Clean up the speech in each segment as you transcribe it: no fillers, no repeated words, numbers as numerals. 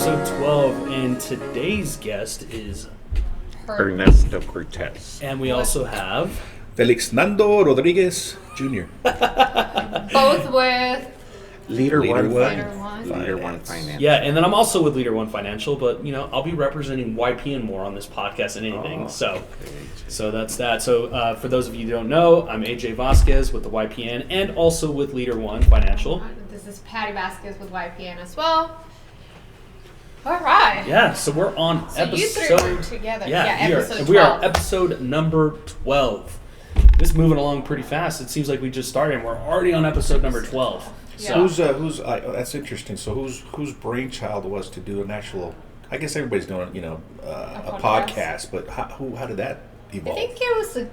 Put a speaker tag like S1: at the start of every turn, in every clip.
S1: episode 12, and today's guest is
S2: Ernesto Cortez.
S1: And we also have
S3: Felix Nando Rodriguez Jr.
S4: Both with
S2: Leader One
S3: Finance.
S2: Finance.
S1: Yeah, and then I'm also with Leader One Financial, but I'll be representing YPN more on this podcast than anything. So that's that. So for those of you who don't know, I'm AJ Vasquez with the YPN and also with Leader One Financial.
S4: This is Patty Vasquez with YPN as well. All right.
S1: Yeah, so we're on
S4: So
S1: episode.
S4: you three work together. Episode
S1: we are
S4: 12.
S1: episode number 12. This is moving along pretty fast. It seems like we just started and we're already on episode number 12.
S4: Yeah.
S1: So
S3: Who's that's interesting. So whose brainchild was to do an actual? I guess everybody's doing a podcast, but how did that
S4: I
S3: evolve?
S4: think it was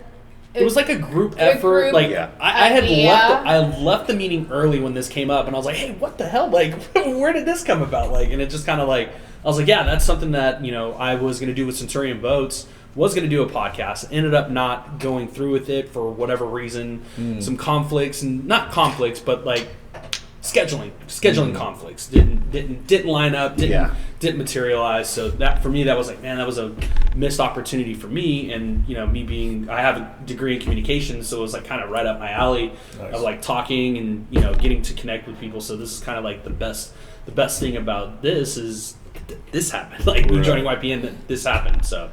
S1: it was like a group
S4: A
S1: effort.
S4: group
S1: Like I had
S4: idea.
S1: left the meeting early when this came up, and I was like, "Hey, what the hell? Like, where did this come about?" Like, and it just kind of like I was like, "Yeah, that's something that I was going to do with Centurion Boats. Was going to do a podcast. Ended up not going through with it for whatever reason. Some conflicts, and not conflicts, but like scheduling conflicts didn't line up. Didn't materialize. So that for me, that was like, man, that was a missed opportunity for me. And me being, I have a degree in communications, so it was like kind of right up my alley of like talking and getting to connect with people. So this is kind of like the best thing about this is this happened. Like me joining YPN, that this happened. So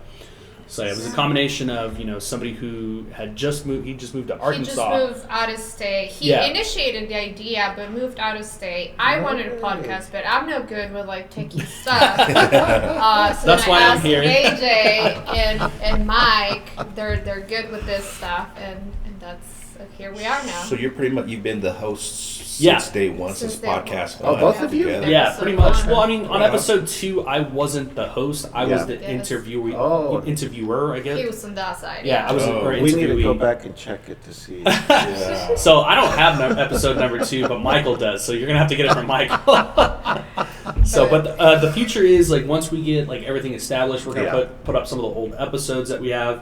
S1: yeah, it was a combination of somebody who had just moved. He just moved to Arkansas.
S4: He just moved out of state. He initiated the idea, but moved out of state. I wanted a podcast, but I'm no good with like taking stuff. So
S1: That's
S4: then
S1: why
S4: I
S1: I'm
S4: asked
S1: here.
S4: AJ and Mike. They're good with this stuff, and that's here we are now.
S3: So you've been the hosts
S1: Yeah.
S3: since day one,
S4: Since
S3: since
S4: day one.
S3: podcast.
S2: Oh, both of you?
S3: together.
S1: Yeah,
S4: Episode
S1: pretty much.
S4: one.
S1: Well, I mean, on
S3: Yeah.
S1: episode 2, I wasn't the host. I was the
S4: Yes.
S1: interviewer, I guess.
S4: He was on that side.
S1: Yeah, I was
S3: Oh.
S1: or
S2: We need to go
S1: interviewee.
S2: back and check it to see.
S3: Yeah.
S1: So I don't have episode number 2, but Michael does. So you're gonna have to get it from Michael. But the future is like once we get like everything established, we're gonna put up some of the old episodes that we have.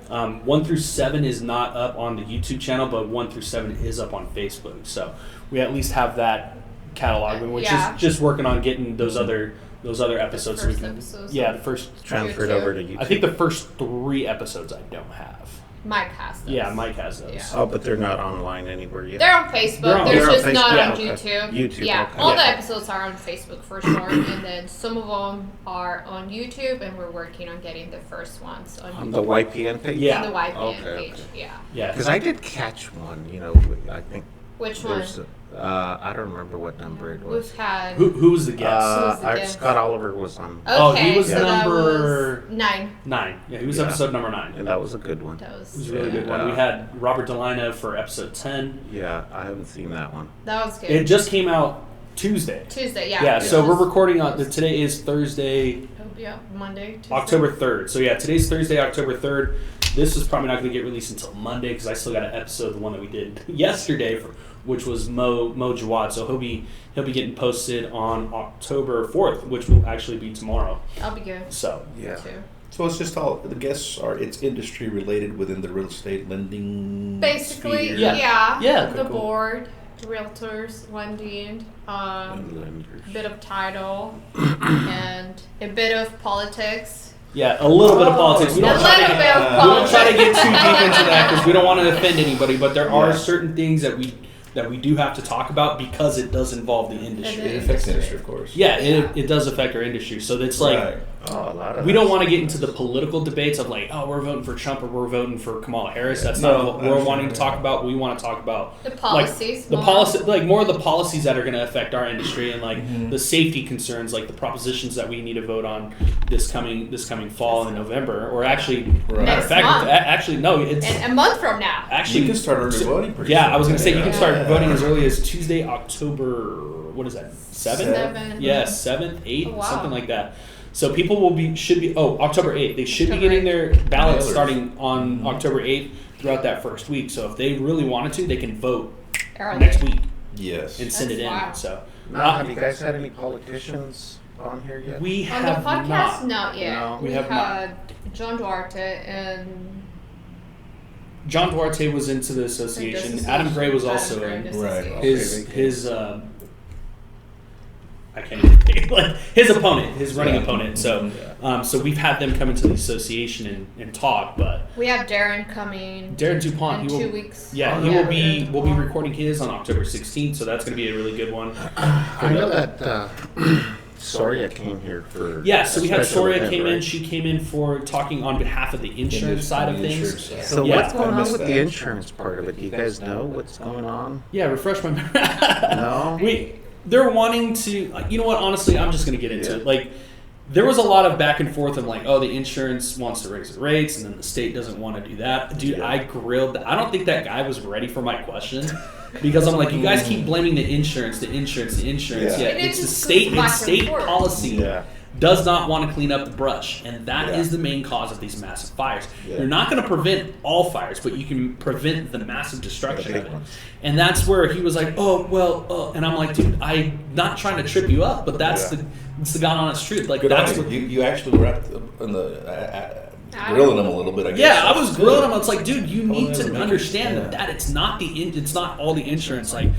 S1: 1 through 7 is not up on the YouTube channel, but 1 through 7 is up on Facebook. So we at least have that catalog, which is just working on getting those other episodes.
S4: first
S1: we can,
S4: episodes.
S1: the first.
S2: Transferred over to YouTube.
S1: I think the first 3 episodes I don't have.
S4: Mike has those.
S1: Yeah, Mike has those.
S4: Yeah.
S2: Oh, but they're not online anywhere yet.
S4: They're on Facebook.
S1: They're on-
S4: They're
S2: they're on
S4: just not
S2: Facebook.
S4: on
S2: Yeah,
S4: YouTube.
S2: okay. YouTube,
S4: Yeah,
S2: okay.
S4: all
S1: Yeah.
S4: the episodes are on Facebook for sure, and then some of them are on YouTube, and we're working on getting the first ones on
S2: On the YPN page?
S1: Yeah.
S4: on the YPN
S2: Okay,
S4: page.
S2: okay.
S4: Yeah.
S1: Yeah.
S2: Because I did catch one, I think
S4: Which one?
S2: there's, I don't remember what number it was.
S4: We've had.
S1: Who was the guest?
S4: was the guest?
S2: Scott Oliver was on,
S1: Oh,
S4: Okay,
S1: he was
S4: so that
S1: number-
S4: was 9.
S1: 9. Yeah, he was
S2: Yeah.
S1: episode number 9.
S2: and that was a good one.
S4: That
S1: It was
S4: was
S1: a really good one. We had Robert Delina for episode 10.
S2: Yeah, I haven't seen that one.
S4: that was good.
S1: It just came out Tuesday.
S4: Tuesday, yeah.
S1: Yeah,
S4: it
S1: so we're
S4: was-
S1: recording on today is Thursday,
S4: Yeah, Monday, Tuesday.
S1: October 3rd. So yeah, today's Thursday, October 3rd. This is probably not going to get released until Monday because I still got an episode, the one that we did yesterday, which was Mo Jawad. So he'll be getting posted on October 4th, which will actually be tomorrow.
S4: I'll be good.
S1: So
S2: Yeah.
S4: Too.
S3: So it's just all the guests it's industry related within the real estate lending.
S4: Basically,
S3: sphere.
S4: yeah.
S1: Yeah.
S4: The
S3: Okay, cool.
S4: board, realtors, lending,
S2: And lenders.
S4: a bit of title, and a bit of politics.
S1: yeah, a little bit of politics. We
S4: A
S1: don't
S4: little
S1: try to
S4: bit
S1: get,
S4: of
S1: we don't
S4: politics.
S1: try to get too deep into that because we don't want to offend anybody. But there are
S3: Yeah.
S1: certain things that we do have to talk about because it does involve the industry.
S3: It affects the industry, of course.
S1: Yeah, it does affect our industry. So it's like
S3: Right.
S2: Oh, a lot of
S1: we don't
S2: that
S1: want to
S2: stuff
S1: get into the
S2: is-
S1: political debates of like, oh, we're voting for Trump or we're voting for Kamala Harris. That's
S3: No,
S1: not what
S3: I
S1: we're
S3: understand,
S1: wanting to
S3: yeah.
S1: talk about. We want to talk about
S4: The policies.
S1: like the
S4: more.
S1: policy, like more of the policies that are going to affect our industry and like
S3: Mhm.
S1: the safety concerns, like the propositions that we need to vote on this coming fall in November, or actually,
S3: Right.
S1: matter of fact,
S4: Next month.
S1: actually no, it's
S4: And a month from now.
S1: actually
S3: You can start early voting pretty
S1: Yeah,
S3: soon.
S1: I was going to say you can start
S3: Yeah.
S1: voting as early as Tuesday, October. What is that? 7th?
S4: 7.
S1: Yeah, 7th, 8th,
S4: Oh, wow.
S1: something like that. So people should be October 8th. They should be
S4: October
S1: getting their ballots
S3: Mailers.
S1: starting on October 8th throughout that first week. So if they really wanted to, they can vote
S4: Early.
S1: next week
S3: Yes.
S1: and send it in.
S4: Wow.
S1: So
S2: Now, have you guys had any politicians on here yet?
S1: we
S4: On the
S1: have
S4: podcast,
S1: not.
S4: not yet.
S2: No.
S1: We
S4: we
S1: have not.
S4: had John Duarte and
S1: John Duarte was into the association. Adam Gray was also in.
S3: Right.
S1: His I can't even think. Like his opponent, his running opponent. So, so we've had them come into the association and talk. But
S4: we have Darren coming.
S1: Darren DuPont.
S4: In
S1: he will,
S4: 2 weeks.
S1: Yeah, he will be. We'll be recording his on October 16th. So that's going to be a really good one.
S2: I know that Soria came here for.
S1: Yeah, so we had
S2: special
S1: Soria
S2: event,
S1: came in.
S2: right?
S1: She came in for talking on behalf of the insurance side of things.
S2: So
S1: Yeah.
S2: what's going
S3: I
S2: on
S3: missed
S2: with
S3: that.
S2: the insurance part of it? Do you guys know what's going on?
S1: Yeah, refresh my memory.
S2: No?
S1: They're wanting to, like, you know what, honestly, I'm just going to get into it. Like, there was a lot of back and forth of like, oh, the insurance wants to raise the rates and then the state doesn't want to do that. Dude, I grilled, I don't think that guy was ready for my question because I'm like, you guys keep blaming the insurance.
S3: Yeah.
S1: Yeah,
S4: And it
S1: it's the
S4: just
S1: state,
S4: goes back
S1: it's
S4: and
S1: state
S4: forth.
S1: policy.
S2: Yeah.
S1: Does not want to clean up the brush, and that is
S3: Yeah.
S1: the main cause of these massive fires.
S3: Yeah.
S1: You're not going to prevent all fires, but you can prevent the massive destruction
S3: The
S1: of
S3: big
S1: it.
S3: ones.
S1: And that's where he was like, "Oh well," and I'm like, "Dude, I'm not trying to trip you up, but that's the God honest truth. Like
S3: Good
S1: that's
S3: on
S1: what."
S3: you actually were in the grilling them a little bit. I guess.
S1: Yeah, I was grilling him. It's like, dude, you need
S3: that's
S1: to
S3: amazing.
S1: understand
S3: Yeah.
S1: that it's not it's not all the insurance. Like,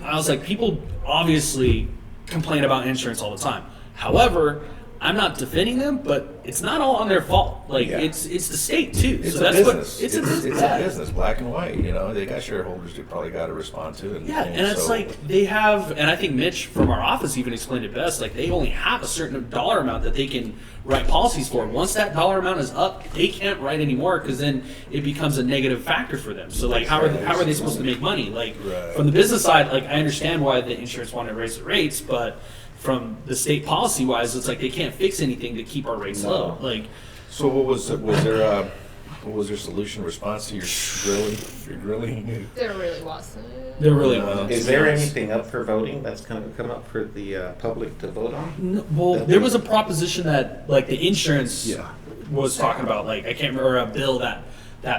S1: I was like, people obviously complain about insurance all the time. However, I'm not defending them, but it's not all on their fault. Like,
S3: Yeah.
S1: it's the state too.
S3: It's
S1: so
S3: a
S1: that's
S3: business.
S1: What, it's a business.
S3: It's a business, black and white. You know, they got shareholders they probably got to respond to.
S1: Yeah, and it's like they have, and I think Mitch from our office even explained it best. Like they only have a certain dollar amount that they can write policies for. Once that dollar amount is up, they can't write anymore because then it becomes a negative factor for them. So like, how are they supposed to make money? Like from the business side, like I understand why the insurance wanted to raise the rates, but from the state policy wise, it's like they can't fix anything to keep our rates low. Like,
S3: So what was their solution response to your grilling?
S4: There really wasn't.
S1: there really wasn't.
S2: Is there anything up for voting that's going to come up for the public to vote on?
S1: Well, there was a proposition that like the insurance
S3: Yeah.
S1: was talking about. Like I can't remember a bill that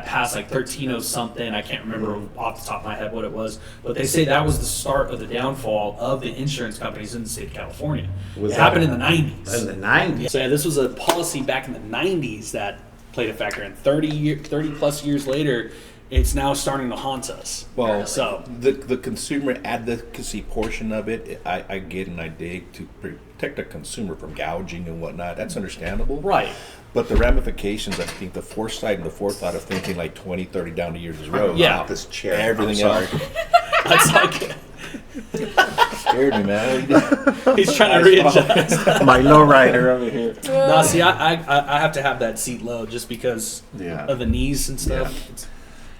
S1: passed like 13 something. I can't remember off the top of my head what it was, but they say that was the start of the downfall of the insurance companies in the state of California.
S2: Was
S1: It
S2: that
S1: happened in the 90s.
S2: In the 90s?
S1: So yeah, this was a policy back in the 90s that played a factor. And 30 plus years later, it's now starting to haunt us.
S3: Well,
S1: so
S3: the consumer advocacy portion of it, I get and I dig to protect the consumer from gouging and whatnot. That's understandable.
S1: right.
S3: But the ramifications, I think the foresight and the forethought of thinking like 20, 30 down the years is road.
S1: Yeah.
S2: This chair.
S3: Everything
S2: I'm
S3: else
S2: sorry.
S1: That's like
S3: scared me, man.
S1: he's trying to readjust.
S2: My lowrider over here.
S1: No, see, I have to have that seat low just because
S2: Yeah.
S1: of the knees and stuff.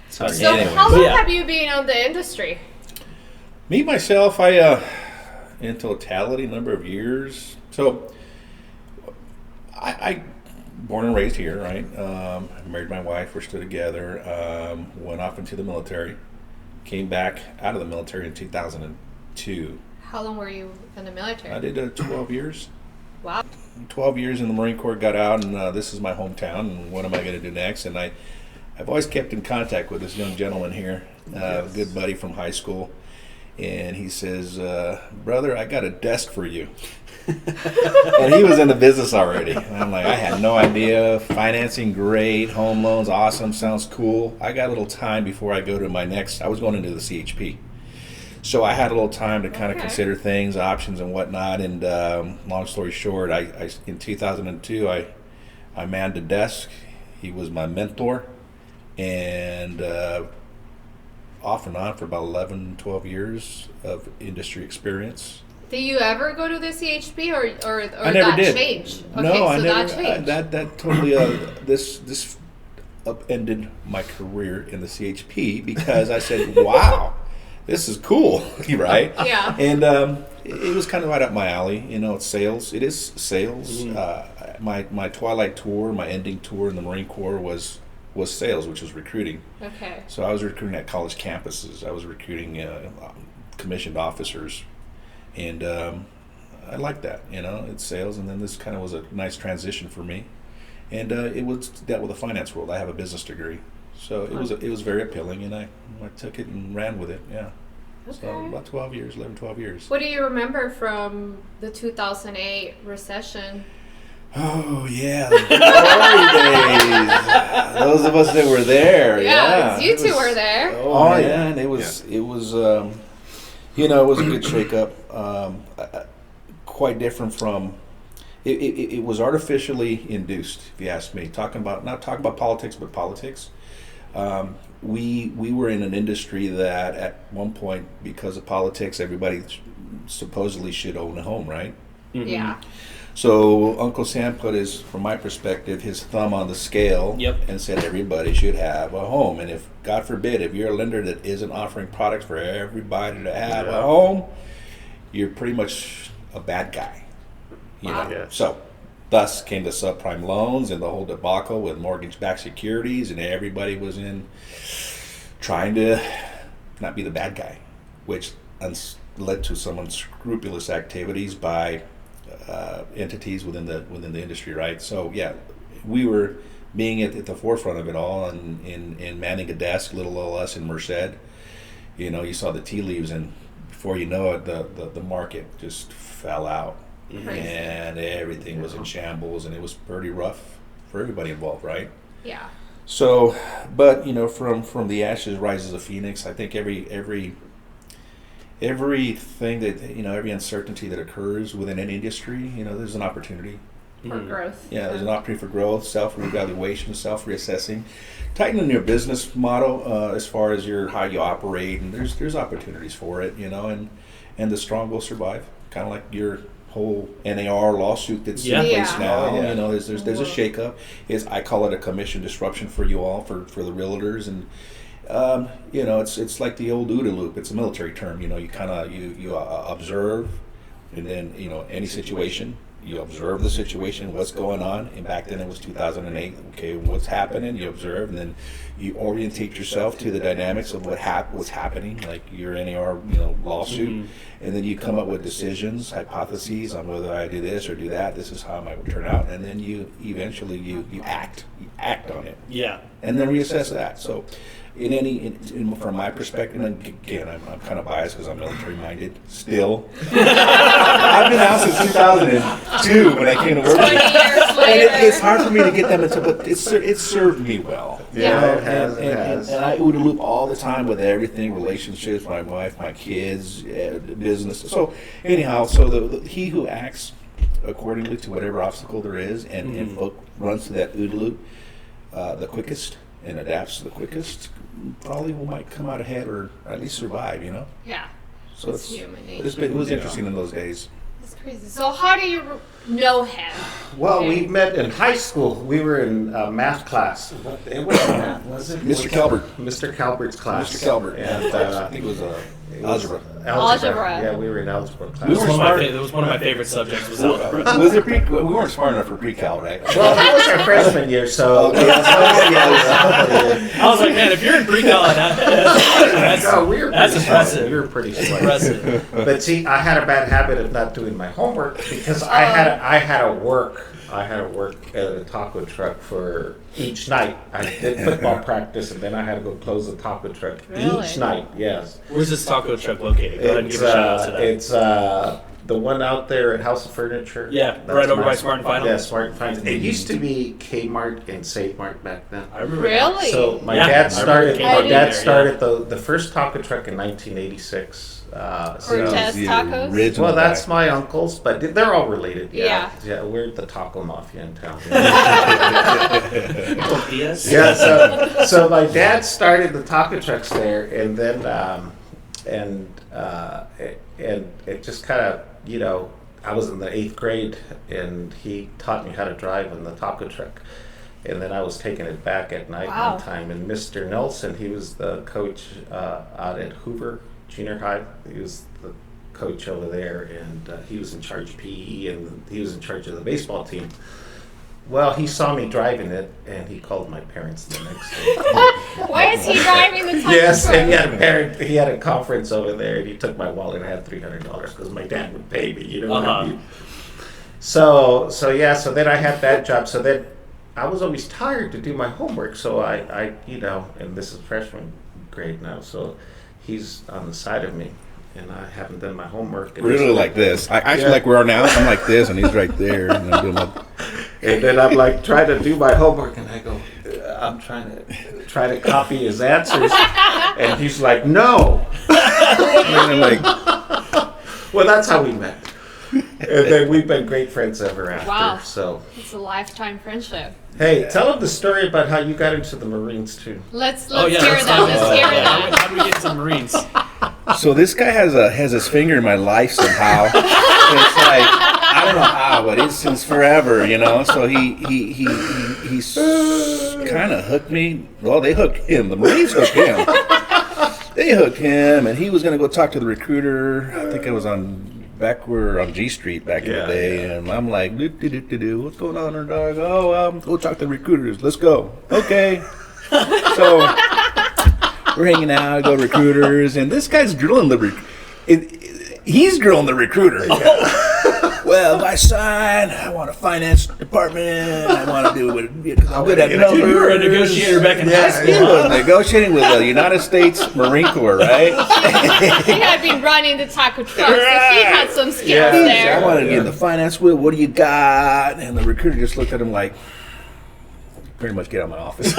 S2: Sorry.
S4: So
S3: Anyway.
S4: how long
S1: Yeah.
S4: have you been on the industry?
S3: Me, myself, I, in totality, number of years. So, I born and raised here, right? I married my wife. We're still together. Went off into the military. Came back out of the military in 2002.
S4: How long were you in the military?
S3: I did 12 years.
S4: Wow.
S3: 12 years in the Marine Corps, got out, and this is my hometown, and what am I going to do next? And I've always kept in contact with this young gentleman here, a good buddy from high school, and he says, brother, I got a desk for you. And he was in the business already. And I'm like, I had no idea. Financing, great. Home loans, awesome. Sounds cool. I got a little time before I go to my next. I was going into the CHP. So I had a little time to kind of consider things, options and whatnot. And long story short, I in 2002, I manned a desk. He was my mentor. And off and on for about 11, 12 years of industry experience.
S4: Did you ever go to the CHP or
S3: I never
S4: that
S3: did.
S4: changed? Okay,
S3: No,
S4: so
S3: I never.
S4: that changed.
S3: That totally this upended my career in the CHP because I said, "Wow, this is cool," right?
S4: Yeah.
S3: And it was kind of right up my alley. You know, it's sales. It is sales. My twilight tour, my ending tour in the Marine Corps was sales, which was recruiting.
S4: Okay.
S3: So I was recruiting at college campuses. I was recruiting commissioned officers. And I like that, you know, it's sales. And then this kind of was a nice transition for me. And it was dealt with the finance world. I have a business degree. So it was very appealing, and I took it and ran with it, yeah. So
S4: Okay.
S3: about 12 years, 11, 12 years.
S4: What do you remember from the 2008 recession?
S3: Oh, yeah, the glory days. Those of us that were there, yeah.
S4: You
S3: It
S4: two
S3: was-
S4: were there.
S3: Oh, man, it was, it was a good shakeup. quite different from. It was artificially induced, if you ask me. Not talking about politics, but politics. We were in an industry that at one point, because of politics, everybody supposedly should own a home, right?
S1: Mm-hmm.
S4: Yeah.
S3: So Uncle Sam put from my perspective, his thumb on the scale and said everybody should have a home. And if, God forbid, if you're a lender that isn't offering products for everybody to have a home, you're pretty much a bad guy. You know?
S2: Yeah.
S3: So thus came the subprime loans and the whole debacle with mortgage-backed securities, and everybody was in trying to not be the bad guy, which led to some unscrupulous activities by entities within the industry, right? So yeah, we were being at the forefront of it all, and in manning a desk, little old us in Merced. You know, you saw the tea leaves, and before you know it, the market just fell out. And everything was in shambles, and it was pretty rough for everybody involved, right?
S4: Yeah.
S3: So, but you know, from the ashes rises a phoenix. I think everything that, you know, every uncertainty that occurs within any industry, you know, there's an opportunity
S4: For growth.
S3: Yeah, there's an opportunity for growth, self-reevaluation, self-reassessing, tightening your business model as far as how you operate, and there's opportunities for it, you know, and the strong will survive. Kind of like your whole NAR lawsuit that's in place now. You know, there's a shakeup. I call it a commission disruption for you all, for the realtors, and you know, it's like the old OODA loop. It's a military term. You know, you kind of you observe, and then, you know, any situation, you observe the situation, what's going on. And back then it was 2008. Okay, what's happening? You observe, and then you orientate yourself to the dynamics of what's happening, like your NAR, you know, lawsuit, and then you come up with decisions, hypotheses on whether I do this or do that. This is how it might turn out, and then you eventually you act on it.
S1: Yeah.
S3: And then reassess that. So, from my perspective, and again, I'm kind of biased because I'm military minded still. I've been out since 2002 when I came to work.
S4: 20 years later.
S3: And it's hard for me to get them into, but it served me well.
S2: Yeah,
S3: It has. And I OODA loop all the time with everything: relationships, my wife, my kids, business. So anyhow, so he who acts accordingly to whatever obstacle there is, and runs to that OODA loop the quickest and adapts the quickest, probably might come out ahead or at least survive, you know?
S4: Yeah.
S3: So
S4: It's human nature.
S3: it was interesting in those days.
S4: It's crazy. So how do you know him?
S2: Well, we met in high school. We were in math class. It was math, was it?
S3: Mr. Calvert.
S2: Mr. Calvert's class.
S3: Mr. Calvert.
S2: And
S3: I think it was algebra.
S4: Algebra.
S2: Yeah, we were in algebra class.
S3: We were smart.
S1: That was one of my favorite subjects was algebra.
S3: We weren't smart enough for pre-cal, right?
S2: Well, that was our freshman year, so.
S1: I was like, man, if you're in pre-cal,
S2: No, we were
S1: that's
S2: pretty
S1: impressive.
S2: smart. We were pretty smart.
S1: Impressive.
S2: But see, I had a bad habit of not doing my homework because I had to work at a taco truck for each night. I did football practice, and then I had to go close the taco truck
S4: Really?
S2: each night. Yes.
S1: Where's this taco truck located? Go ahead and give a shout out to that.
S2: It's the one out there at House of Furniture.
S1: Yeah,
S2: That's
S1: right over
S2: my-
S1: by Smart and Final.
S2: Yeah, Smart and Final. It used to be Kmart and Save Mart back then.
S1: I remember
S4: Really?
S2: So my
S1: Yeah,
S2: dad
S1: I
S2: started.
S1: remember
S2: My
S1: Kmart
S2: dad
S1: there,
S2: started the first taco truck in 1986.
S4: Cortez
S3: The
S4: tacos?
S3: original
S2: Well, that's
S3: guy.
S2: my uncles, but they're all related.
S4: Yeah.
S2: Yeah, we're the taco mafia in town.
S1: Tortillas?
S2: Yeah, so my dad started the taco trucks there, and then and it just kind of, you know, I was in the 8th grade, and he taught me how to drive in the taco truck. And then I was taking it back at night
S4: Wow.
S2: one time, and Mr. Nelson, he was the coach out at Hoover Junior High. He was the coach over there, and he was in charge of PE, and he was in charge of the baseball team. Well, he saw me driving it, and he called my parents the next day.
S4: Why is he driving the taco
S2: Yes,
S4: truck?
S2: and he had a conference over there, and he took my wallet and I had $300 because my dad would pay me, you know what I mean? So then I had that job. So then I was always tired to do my homework. So I you know, and this is freshman grade now, so he's on the side of me, and I haven't done my homework. And
S3: Really like this. I actually like where we are now. I'm like this, and he's right there. And I'm doing my...
S2: And then I'm like trying to do my homework, and I go, I'm trying to copy his answers, and he's like, no.
S3: And I'm like,
S2: Well, that's how we met. And then we've been great friends ever after.
S4: Wow.
S2: So
S4: It's a lifetime friendship.
S2: hey, tell them the story about how you got into the Marines too.
S4: Let's
S1: Oh, yeah,
S4: hear
S1: let's
S4: that.
S1: talk
S4: Let's
S1: about
S4: hear
S1: that.
S4: that.
S1: How do we get to the Marines?
S3: So this guy has his finger in my life somehow. It's like I don't know how, but it's since forever, you know. So he's kind of hooked me. Well, they hooked him. The Marines hooked him. They hooked him, and he was gonna go talk to the recruiter. I think I was on G Street back in the day, and I'm like, what's going on there, dog? Oh, go talk to the recruiters. Let's go. Okay. So we're hanging out, go recruiters, and this guy's drilling he's drilling the recruiter. Well, if I sign, I want a finance department. I want to do it because I'm good at numbers.
S1: You were a negotiator back in high school.
S3: He was negotiating with the United States Marine Corps, right?
S4: He had been running the taco truck, so he had some skills
S3: So I
S4: there.
S3: wanted to get in the finance wheel. What do you got? And the recruiter just looked at him like, pretty much get out of my office.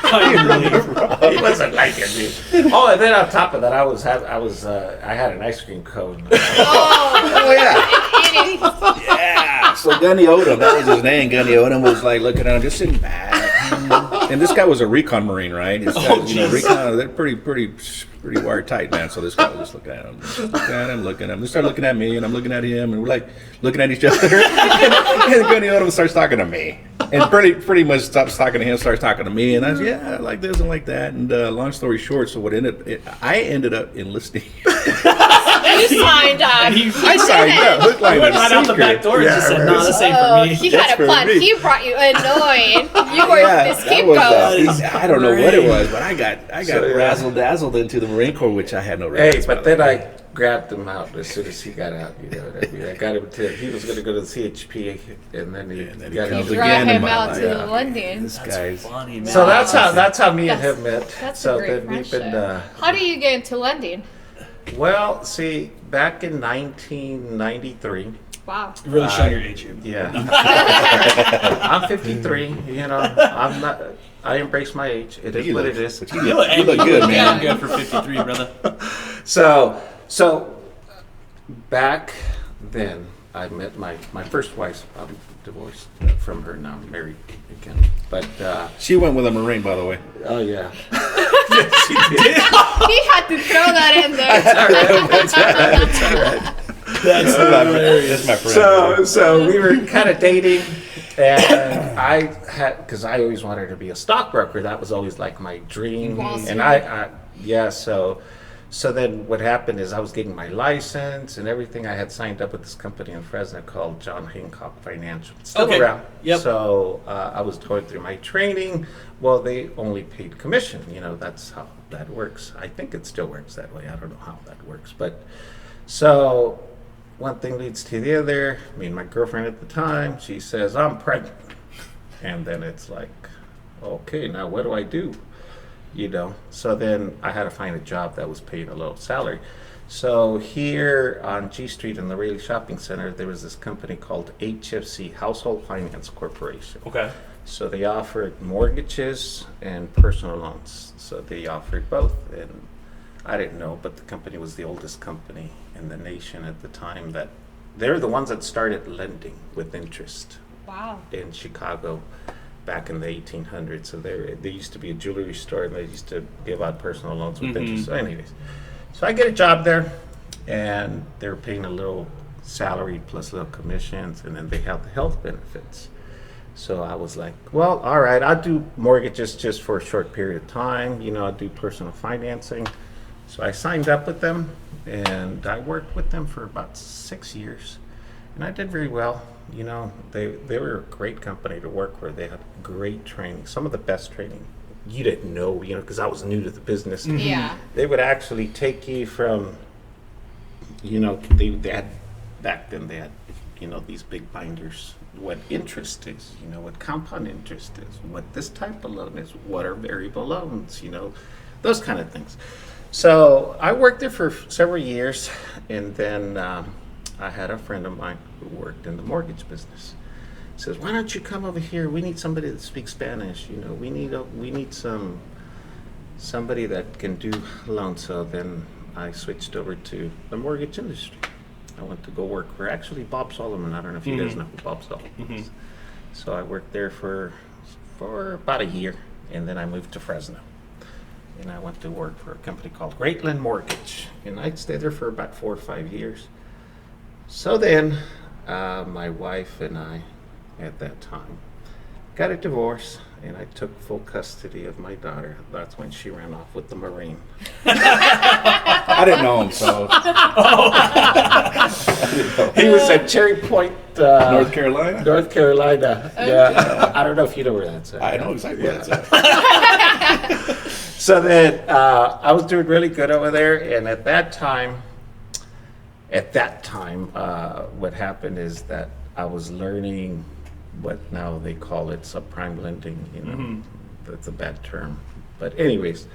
S2: He wasn't liking me. Oh, and then on top of that, I had an ice cream cone.
S3: Oh yeah. Yeah. So Gunny Odom, that was his name. Gunny Odom was like looking at him, just sitting back. And this guy was a recon Marine, right? This guy, recon, they're pretty wired tight, man. So this guy was just looking at him, looking at him. They start looking at me, and I'm looking at him, and we're like looking at each other. And Gunny Odom starts talking to me, and pretty much stops talking to him, starts talking to me, and I said, yeah, I like this and like that. And long story short, so I ended up enlisting.
S4: You signed up.
S3: I signed up. Looked like
S1: Went right out the back door and just said, no, this ain't for me.
S4: He had a plan.
S3: me.
S4: He brought you annoying. You were the
S3: that
S4: scapegoat.
S3: was, I don't know what it was, but I got razzle dazzled into the Marine Corps, which I had no
S2: Hey,
S3: reference.
S2: but then I grabbed him out as soon as he got out. You know what I mean? I got him to. He was going to go to the CHP, and then he got
S3: comes
S2: out.
S4: You brought
S3: again in
S4: him
S3: my
S4: out
S3: life.
S4: to the London.
S3: This guy's
S1: Funny, man.
S2: So that's how me and him met.
S4: That's
S2: so
S4: a great
S2: then we've
S4: friendship.
S2: been.
S4: How do you get into London?
S2: Well, see, back in 1993.
S4: Wow.
S1: You're really showing your age here.
S2: Yeah. I'm 53. You know, I'm not. I embrace my age. It is what it is.
S3: You look good, man.
S1: Yeah, I'm good for 53, brother.
S2: So back then, I met my first wife. I'm divorced from her now. I'm married again. But
S3: She went with a Marine, by the way.
S2: oh yeah.
S1: She did.
S4: He had to throw that in there.
S1: That's hilarious.
S3: That's my friend.
S2: So we were kind of dating, and I had, because I always wanted to be a stockbroker. That was always like my dream.
S4: Wall Street.
S2: And so then what happened is I was getting my license and everything. I had signed up with this company in Fresno called John Hancock Financial. It's still
S1: Okay.
S2: around.
S1: Yep.
S2: So I was going through my training. Well, they only paid commission. You know, that's how that works. I think it still works that way. I don't know how that works. But so one thing leads to the other. Me and my girlfriend at the time, she says, I'm pregnant. And then it's like, okay, now what do I do? You know, so then I had to find a job that was paying a low salary. So here on G Street in the Raleigh Shopping Center, there was this company called HFC, Household Finance Corporation.
S1: Okay.
S2: So they offered mortgages and personal loans. So they offered both. And I didn't know, but the company was the oldest company in the nation at the time. That they're the ones that started lending with interest
S4: Wow.
S2: in Chicago back in the 1800s. So there used to be a jewelry store, and they used to give out personal loans with interest. So anyways, so I get a job there, and they're paying a little salary plus little commissions, and then they have the health benefits. So I was like, well, all right, I'll do mortgages just for a short period of time. You know, I'll do personal financing. So I signed up with them, and I worked with them for about 6 years, and I did very well. You know, they were a great company to work for. They had great training, some of the best training. You didn't know, you know, because I was new to the business.
S4: Yeah.
S2: They would actually take you from, you know, they had, back then they had, you know, these big binders, what interest is, you know, what compound interest is, what this type of loan is, what are variable loans, you know, those kind of things. So I worked there for several years, and then I had a friend of mine who worked in the mortgage business. He says, why don't you come over here? We need somebody that speaks Spanish. You know, we need somebody that can do loans. So then I switched over to the mortgage industry. I went to go work for actually Bob Solomon. I don't know if you guys know who Bob Solomon is. So I worked there for about a year, and then I moved to Fresno. And I went to work for a company called Greatland Mortgage, and I stayed there for about 4 or 5 years. So then, my wife and I, at that time, got a divorce, and I took full custody of my daughter. That's when she ran off with the Marine.
S3: I didn't know him, so.
S2: He was at Cherry Point,
S3: North Carolina?
S2: North Carolina. Yeah. I don't know if you know where that's at.
S3: I know exactly where that's at.
S2: So then I was doing really good over there, and at that time, what happened is that I was learning what now they call it subprime lending. You know, that's a bad term, but anyways,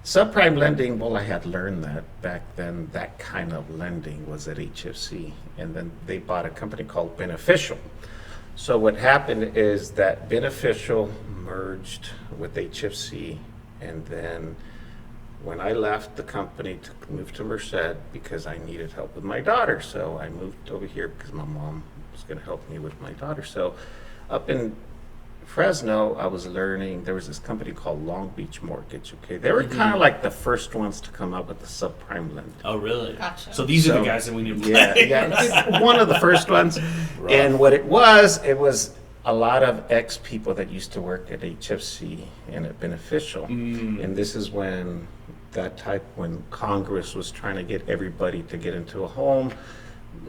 S2: subprime lending. Well, I had learned that back then. That kind of lending was at HFC, and then they bought a company called Beneficial. So what happened is that Beneficial merged with HFC, and then when I left the company to move to Merced because I needed help with my daughter, so I moved over here because my mom was going to help me with my daughter. So up in Fresno, I was learning, there was this company called Long Beach Mortgage, okay? They were kind of like the first ones to come up with the subprime lending.
S1: Oh, really?
S4: Gotcha.
S1: So these are the guys that we need to play.
S2: Yeah, one of the first ones.
S3: Right.
S2: And what it was a lot of ex-people that used to work at HFC and at Beneficial. And this is when Congress was trying to get everybody to get into a home.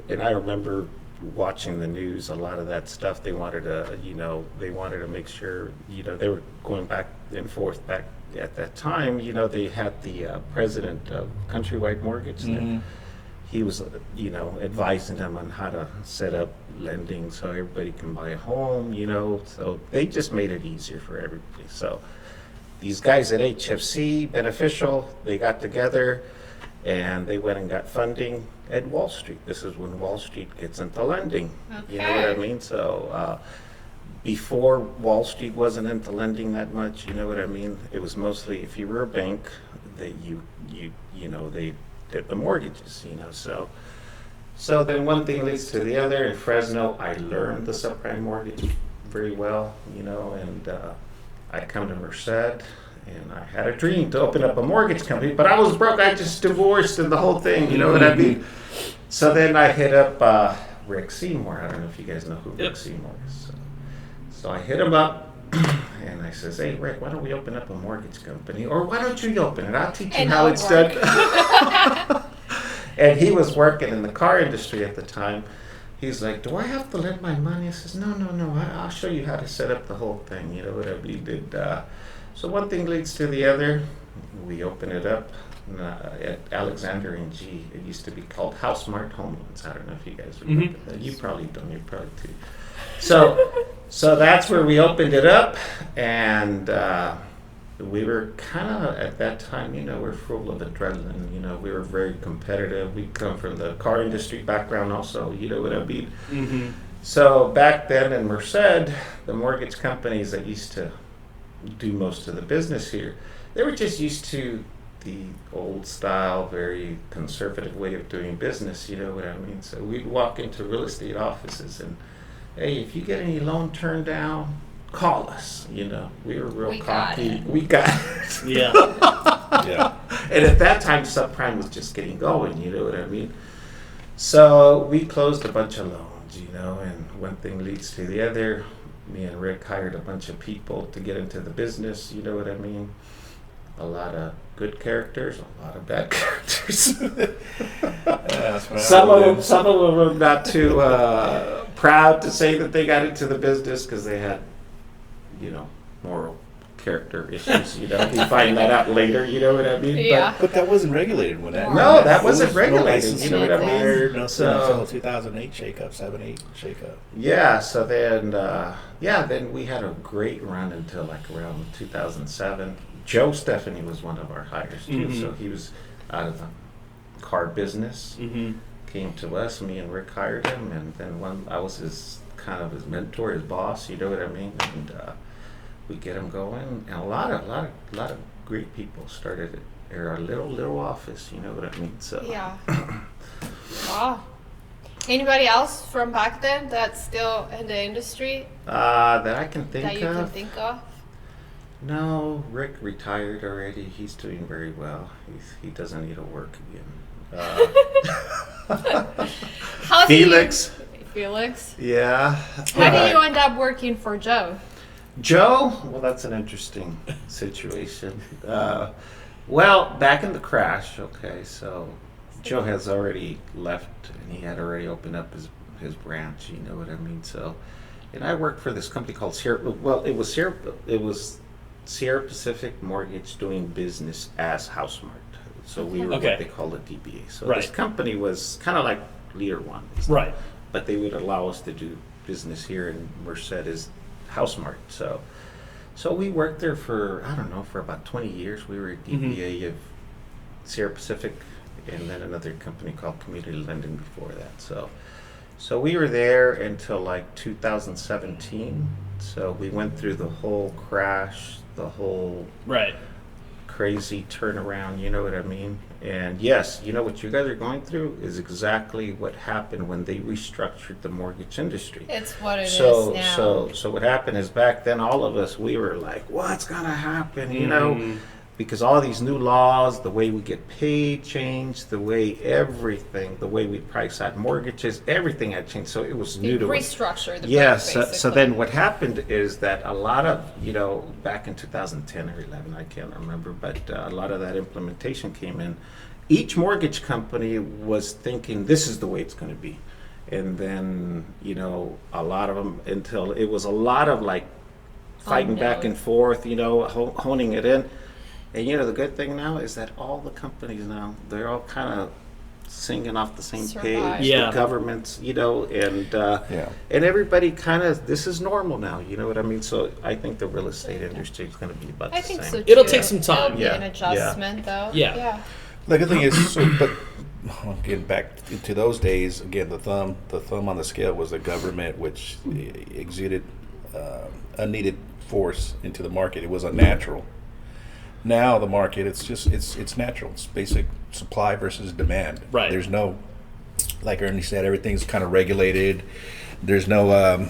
S2: And I remember watching the news, a lot of that stuff, they wanted to make sure, they were going back and forth back at that time. They had the president of Countrywide Mortgage there. He was, advising them on how to set up lending so everybody can buy a home, so they just made it easier for everybody. So these guys at HFC, Beneficial, they got together and they went and got funding at Wall Street. This is when Wall Street gets into lending.
S4: Okay.
S2: You know what I mean? So before Wall Street wasn't into lending that much, you know what I mean? It was mostly if you were a bank, that they did the mortgages, So then one thing leads to the other. In Fresno, I learned the subprime mortgage very well, and I come to Merced, and I had a dream to open up a mortgage company, but I was broke. I just divorced and the whole thing, you know what I mean? So then I hit up Rick Seymour. I don't know if you guys know who Rick Seymour is. So I hit him up, and I says, hey, Rick, why don't we open up a mortgage company? Or why don't you open it? I'll teach you how it's done. And he was working in the car industry at the time. He's like, do I have to lend my money? I says, no, I'll show you how to set up the whole thing, you know what I mean? So one thing leads to the other. We open it up at Alexander and G. It used to be called House Mart Home Loans. I don't know if you guys remember that. You probably don't. You probably do. So that's where we opened it up, and we were kind of, at that time, we're full of adrenaline, we were very competitive. We come from the car industry background also, you know what I mean? So back then in Merced, the mortgage companies that used to do most of the business here, they were just used to the old style, very conservative way of doing business, you know what I mean? So we'd walk into real estate offices and, hey, if you get any loan turned down, call us. We were real cocky. We got it.
S1: Yeah.
S3: Yeah.
S2: And at that time, subprime was just getting going. You know what I mean? So we closed a bunch of loans. And one thing leads to the other. Me and Rick hired a bunch of people to get into the business. You know what I mean? A lot of good characters, a lot of bad characters. Some of them were not too proud to say that they got into the business because they had, moral character issues. You find that out later. You know what I mean?
S4: Yeah.
S3: But that wasn't regulated when that.
S2: No, that wasn't
S3: no
S2: regulated.
S3: license
S2: You know what I mean?
S3: required, No,
S2: So-
S3: until 2008 shakeup, 7-8 shakeup.
S2: Yeah, so then, then we had a great run until like around 2007. Joe Stephanie was one of our hires too, so he was out of the car business. Came to us, me and Rick hired him, and then I was his mentor, his boss. You know what I mean? And we get him going, and a lot of great people started at our little office. You know what I mean? So
S4: Yeah. Wow. Anybody else from back then that's still in the industry
S2: That I can think
S4: that you can
S2: of.
S4: think of?
S2: No, Rick retired already. He's doing very well. He doesn't need to work again.
S4: How
S2: Felix.
S4: Felix?
S2: Yeah.
S4: How do you end up working for Joe?
S2: Joe? Well, that's an interesting situation. Well, back in the crash, okay, so Joe has already left and he had already opened up his branch, you know what I mean? So, and I worked for this company called Sierra, well, it was Sierra Pacific Mortgage doing business as Housemart. So we were what they call a DBA. So this company was kind of like Leader One.
S1: Right.
S2: But they would allow us to do business here in Merced as Housemart. So we worked there for, I don't know, for about 20 years. We were a DBA of Sierra Pacific and then another company called Community Lending before that. So we were there until like 2017. So we went through the whole crash, the whole crazy turnaround, you know what I mean? And yes, you know what you guys are going through is exactly what happened when they restructured the mortgage industry.
S4: It's what it is now.
S2: So what happened is back then all of us, we were like, what's gonna happen, you know? Because all these new laws, the way we get paid changed, the way everything, the way we price out mortgages, everything had changed. So it was new to us.
S4: Restructure the
S2: Yes.
S4: bank,
S2: So then what happened is that a lot of, you know, back in 2010 or 11, I can't remember, but a lot of that implementation came in. Each mortgage company was thinking this is the way it's going to be. And then, you know, a lot of them until it was a lot of like fighting back and forth, you know, honing it in. And you know, the good thing now is that all the companies now, they're all kind of singing off the same page. The governments, you know, and everybody kind of, this is normal now, you know what I mean? So I think the real estate industry is going to be about the same.
S4: So too.
S1: It'll take some time.
S4: It'll be an adjustment though.
S1: Yeah.
S3: The good thing is, but getting back into those days, again, the thumb on the scale was the government, which exuded unneeded force into the market. It was unnatural. Now the market, it's natural. It's basic supply versus demand.
S1: Right.
S3: There's no, like Ernie said, everything's kind of regulated. There's no,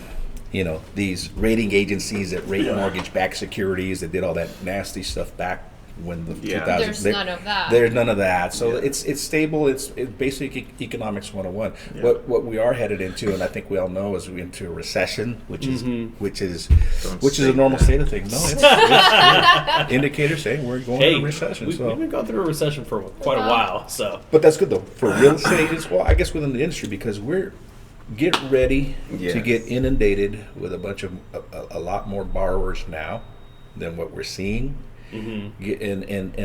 S3: you know, these rating agencies that rate mortgage-backed securities that did all that nasty stuff back when the 2000s.
S4: There's none of that.
S3: There's none of that. So it's stable. It's basic economics 101.
S2: Yeah.
S3: What we are headed into, and I think we all know, is we're into a recession, which is a normal state of things. No, it's indicators saying we're going through a recession.
S1: We've been going through a recession for quite a while. So,
S3: but that's good though for real estate agents. Well, I guess within the industry, because we're getting ready to get inundated with a bunch of a lot more borrowers now than what we're seeing. And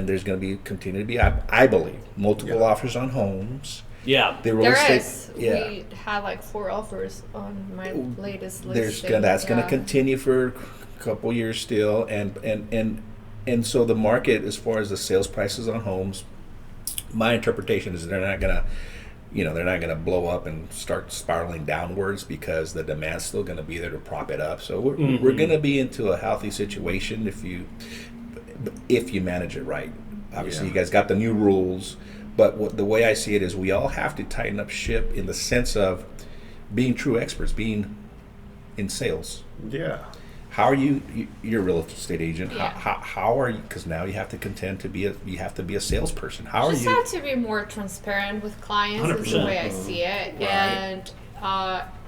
S3: there's going to continue to be, I believe, multiple offers on homes.
S1: Yeah,
S3: the real estate.
S4: We had like 4 offers on my latest listing.
S3: That's going to continue for a couple years still, and so the market, as far as the sales prices on homes, my interpretation is they're not going to blow up and start spiraling downwards because the demand's still going to be there to prop it up. So we're going to be into a healthy situation if you manage it right. Obviously, you guys got the new rules, but the way I see it is we all have to tighten up ship in the sense of being true experts, being in sales.
S2: Yeah.
S3: How are you? You're a real estate agent.
S4: Yeah.
S3: How are you? Because now you have to contend to be a salesperson. How are you?
S4: Just have to be more transparent with clients.
S1: 100%.
S4: Is the way I see it,
S2: Right.
S4: and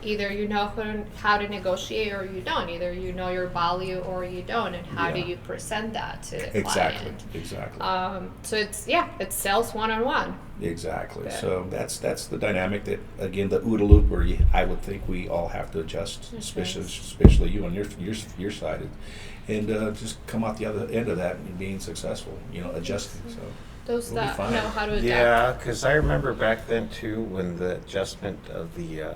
S4: either you know how to negotiate or you don't. Either you know your value or you don't, and how do you present that to the client?
S3: Exactly.
S4: So it's sales 101.
S3: Exactly.
S4: Yeah.
S3: So that's the dynamic that, again, the OODA loop where I would think we all have to adjust, especially you on your side, and just come out the other end of that and being successful. Adjusting. So
S4: Those
S3: we'll be
S4: that
S3: fine.
S4: know how to adapt.
S2: Yeah, because I remember back then too when the adjustment of the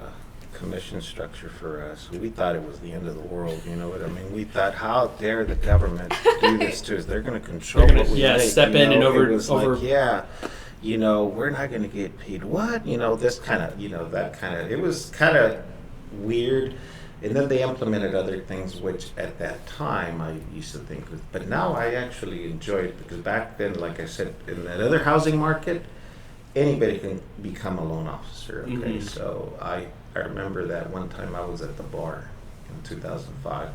S2: commission structure for us, we thought it was the end of the world. You know what I mean? We thought, how dare the government do this to us? They're going to control what we make.
S1: Step in and over.
S2: It was like, we're not going to get paid. What? This kind of, that kind of. It was kind of weird. And then they implemented other things, which at that time I used to think but now I actually enjoy it because back then, like I said, in that other housing market, anybody can become a loan officer. Okay,
S1: Mm-hmm.
S2: so I remember that one time I was at the bar in 2005,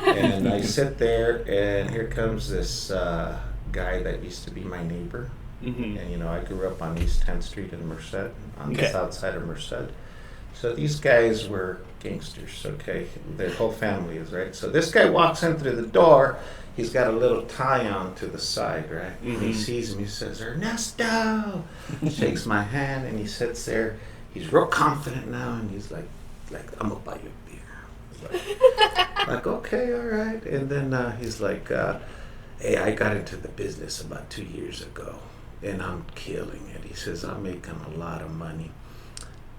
S2: and I sit there, and here comes this guy that used to be my neighbor.
S1: Mm-hmm.
S2: And I grew up on East 10th Street in Merced, on the
S1: Okay.
S2: south side of Merced. So these guys were gangsters, okay? Their whole family is, right? So this guy walks in through the door, he's got a little tie on to the side, right? And he sees me, he says, Ernesto! Shakes my hand, and he sits there. He's real confident now, and he's like, I'm gonna buy you a beer. Like, okay, all right. And then he's like, hey, I got into the business about 2 years ago, and I'm killing it. He says, I'm making a lot of money.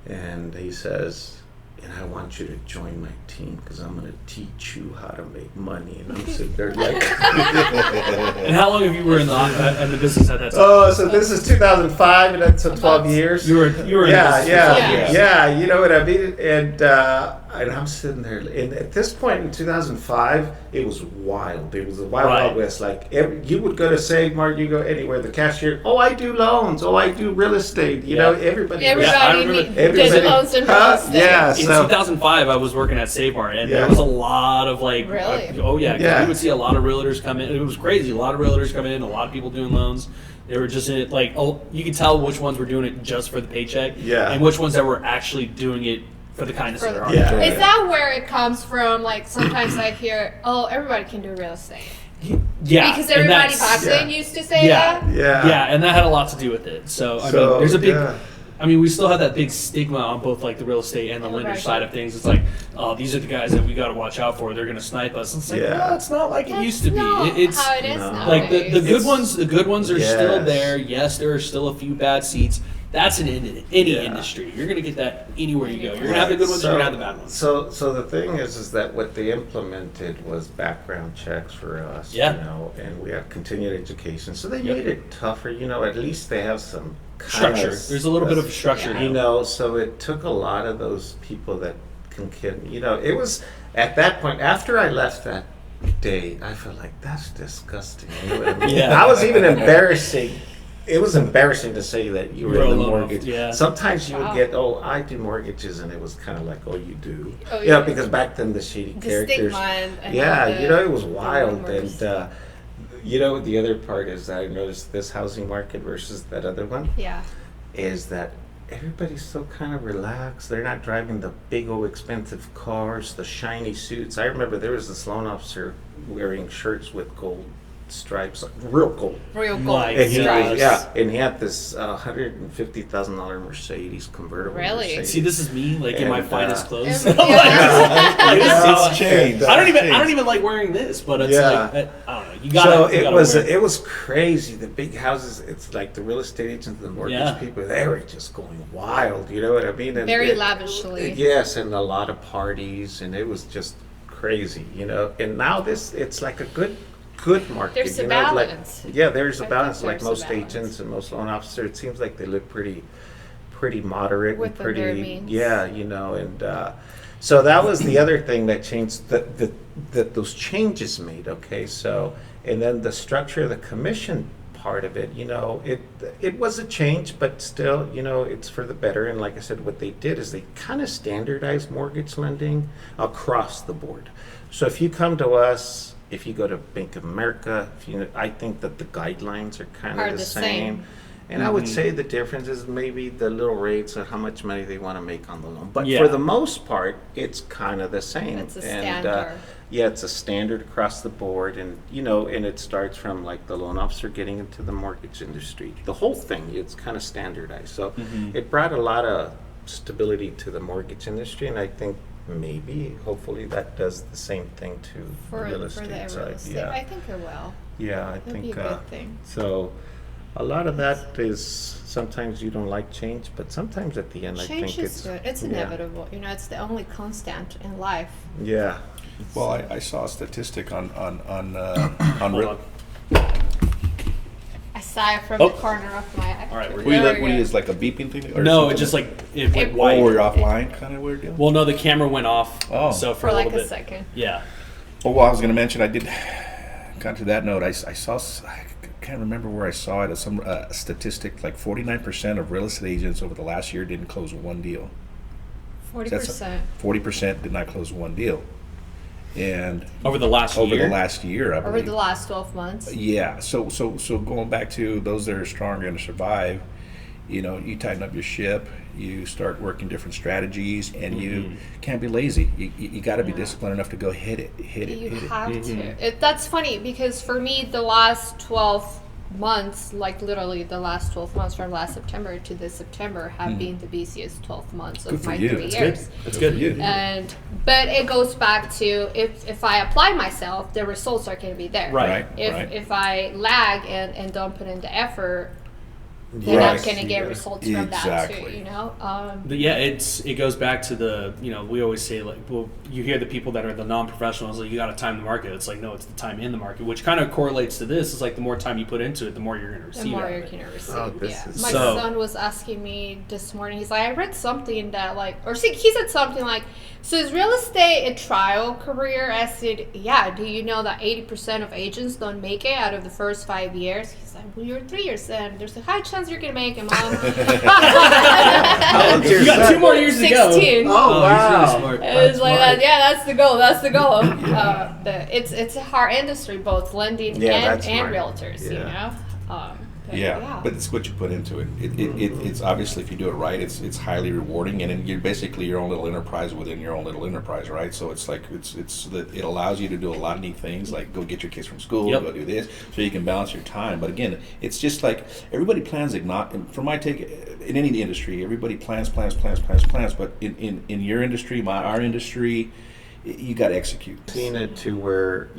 S2: And he says, and I want you to join my team because I'm going to teach you how to make money. And I'm sitting there like...
S1: And how long have you were in the business at that time?
S2: Oh, so this is 2005, and that's 12 years.
S1: You were in the business for 12 years.
S2: Yeah, you know what I mean? And I'm sitting there, and at this point in 2005, it was wild. It was a wild west. Like, you would go to Save Mart, you go anywhere, the cashier, I do loans, I do real estate. You know, everybody
S4: did loans and real estate.
S2: Yeah,
S1: in 2005, I was working at Save Mart, and there was a lot of like,
S4: really?
S1: We would see a lot of realtors come in. It was crazy. A lot of realtors come in, a lot of people doing loans. They were just in it, like, you could tell which ones were doing it just for the paycheck, and which ones that were actually doing it for the kindness of their heart.
S2: Yeah.
S4: Is that where it comes from? Like, sometimes I hear, everybody can do real estate.
S1: Yeah,
S4: because everybody back then used to say that.
S1: Yeah, and that had a lot to do with it. So I mean, there's a big. I mean, we still have that big stigma on both like the real estate and the lender side of things. It's like, these are the guys that we got to watch out for. They're going to snipe us. It's like, no, it's not like it used to be. It's
S4: how it is now.
S1: Like the good ones. The good ones are still there. Yes, there are still a few bad seats. That's in any industry. You're going to get that anywhere you go. You're going to have the good ones. You're going to have the bad ones.
S2: So the thing is that what they implemented was background checks for us.
S1: Yeah.
S2: You know, and we have continued education, so they made it tougher. You know, at least they have some
S1: structure. There's a little bit of structure.
S2: You know, so it took a lot of those people that you know, it was at that point after I left that day, I felt like that's disgusting. You know what I mean?
S1: Yeah.
S2: I was even embarrassing. It was embarrassing to say that you were in the mortgage.
S1: Yeah.
S2: Sometimes you would get, I do mortgages, and it was kind of like, you do.
S4: Oh,
S2: Yeah, because back then the shady characters.
S4: Stigma
S2: You know, it was wild. And, you know, the other part is that I noticed this housing market versus that other one.
S4: Yeah.
S2: Is that everybody's so kind of relaxed. They're not driving the big old expensive cars, the shiny suits. I remember there was this loan officer wearing shirts with gold stripes, real gold.
S4: Real gold
S2: And he,
S4: stripes.
S2: and he had this $150,000 Mercedes convertible.
S4: Really?
S2: Mercedes.
S1: See, this is me, like in my finest clothes.
S3: It's changed.
S1: I don't even like wearing this, but it's like I don't know. You gotta.
S2: It was crazy. The big houses. It's like the real estate agents, the mortgage people. They were just going wild. You know what I mean? And
S4: Very lavishly.
S2: Yes, and a lot of parties, and it was just crazy. You know, and now it's like a good market.
S4: There's a
S2: you know,
S4: balance.
S2: Like, there's a
S4: I
S2: balance.
S4: think
S2: Like
S4: there's
S2: most
S4: a balance.
S2: agents and most loan officers, it seems like they look pretty moderate
S4: Within
S2: and
S4: their
S2: pretty.
S4: means.
S2: Yeah, you know, and so that was the other thing that changed that those changes made. Okay, so and then the structure of the commission part of it, you know, it was a change, but still, you know, it's for the better. And like I said, what they did is they kind of standardized mortgage lending across the board. So if you come to us, if you go to Bank of America, I think that the guidelines are kind of the same. And I would say the difference is maybe the little rates of how much money they want to make on the loan. But for the most part, it's kind of the same.
S4: It's a standard.
S2: It's a standard across the board. And, you know, and it starts from like the loan officer getting into the mortgage industry. The whole thing, it's kind of standardized. So it brought a lot of stability to the mortgage industry. And I think hopefully that does the same thing to the real estate side. Yeah.
S4: I think it will.
S2: Yeah, I
S4: That'd
S2: think
S4: be a good thing.
S2: so. A lot of that is sometimes you don't like change, but sometimes at the end I think
S4: Change is good. It's inevitable. You know, it's the only constant in life.
S2: Yeah.
S3: Well, I saw a statistic on
S1: Hold on.
S4: I saw it from the corner of my eye.
S1: All right,
S3: What do you use, like a beeping thing? Or
S1: No,
S3: something?
S1: it just like it went
S4: It-
S1: white.
S3: Oh, we're offline kind of weird deal?
S1: Well, no, the camera went off.
S3: Oh.
S1: So for
S4: For
S1: a
S4: like
S1: little
S4: a
S1: bit.
S4: second.
S1: Yeah.
S3: Oh, well, I was going to mention, got to that note, I saw, I can't remember where I saw it. Some statistic like 49% of real estate agents over the last year didn't close one deal.
S4: 40%.
S3: 40% did not close one deal. And
S1: Over the last year?
S3: over the last year, I
S4: Over
S3: believe.
S4: the last 12 months.
S3: Yeah. So going back to those that are strong are going to survive. You know, you tighten up your ship. You start working different strategies, and you can't be lazy. You got to be disciplined enough to go hit it.
S4: You have to. That's funny because for me, the last 12 months, like literally the last 12 months from last September to this September, have been the busiest 12 months of
S3: Good for
S4: my
S3: you.
S4: 3
S3: That's
S4: years.
S1: That's good.
S4: But it goes back to if I apply myself, the results are going to be there.
S1: Right.
S4: If I lag and don't put in the effort, then I'm going to get results from that too, you know?
S1: It goes back to the, you know, we always say, like, well, you hear the people that are the non-professionals, like, you got to time the market. It's like, no, it's the time in the market, which kind of correlates to this. It's like the more time you put into it, the more you're going to receive.
S4: The more
S1: out
S4: you're
S1: of it.
S4: going to receive. My
S1: So-
S4: son was asking me this morning, he's like, I read something that he said something like, so is real estate a trial career? I said, yeah. Do you know that 80% of agents don't make it out of the first 5 years? He's like, well, you're 3 years in. There's a high chance you're going to make it, Mom.
S1: You got 2 more years to go.
S4: 16.
S2: Oh, wow.
S1: He's really smart.
S4: It was like that. Yeah, that's the goal. That's the goal. It's a hard industry, both lending and realtors.
S2: Yeah.
S4: You know.
S3: But it's what you put into it. It's obviously, if you do it right, it's highly rewarding, and then you're basically your own little enterprise within your own little enterprise, right? So it's like it allows you to do a lot of neat things, like go get your kids from school, go do this, so you can balance your time. But again, it's just like everybody plans. From my take, in any industry, everybody plans. But in your industry, our industry, you got to execute.
S2: Seen it to where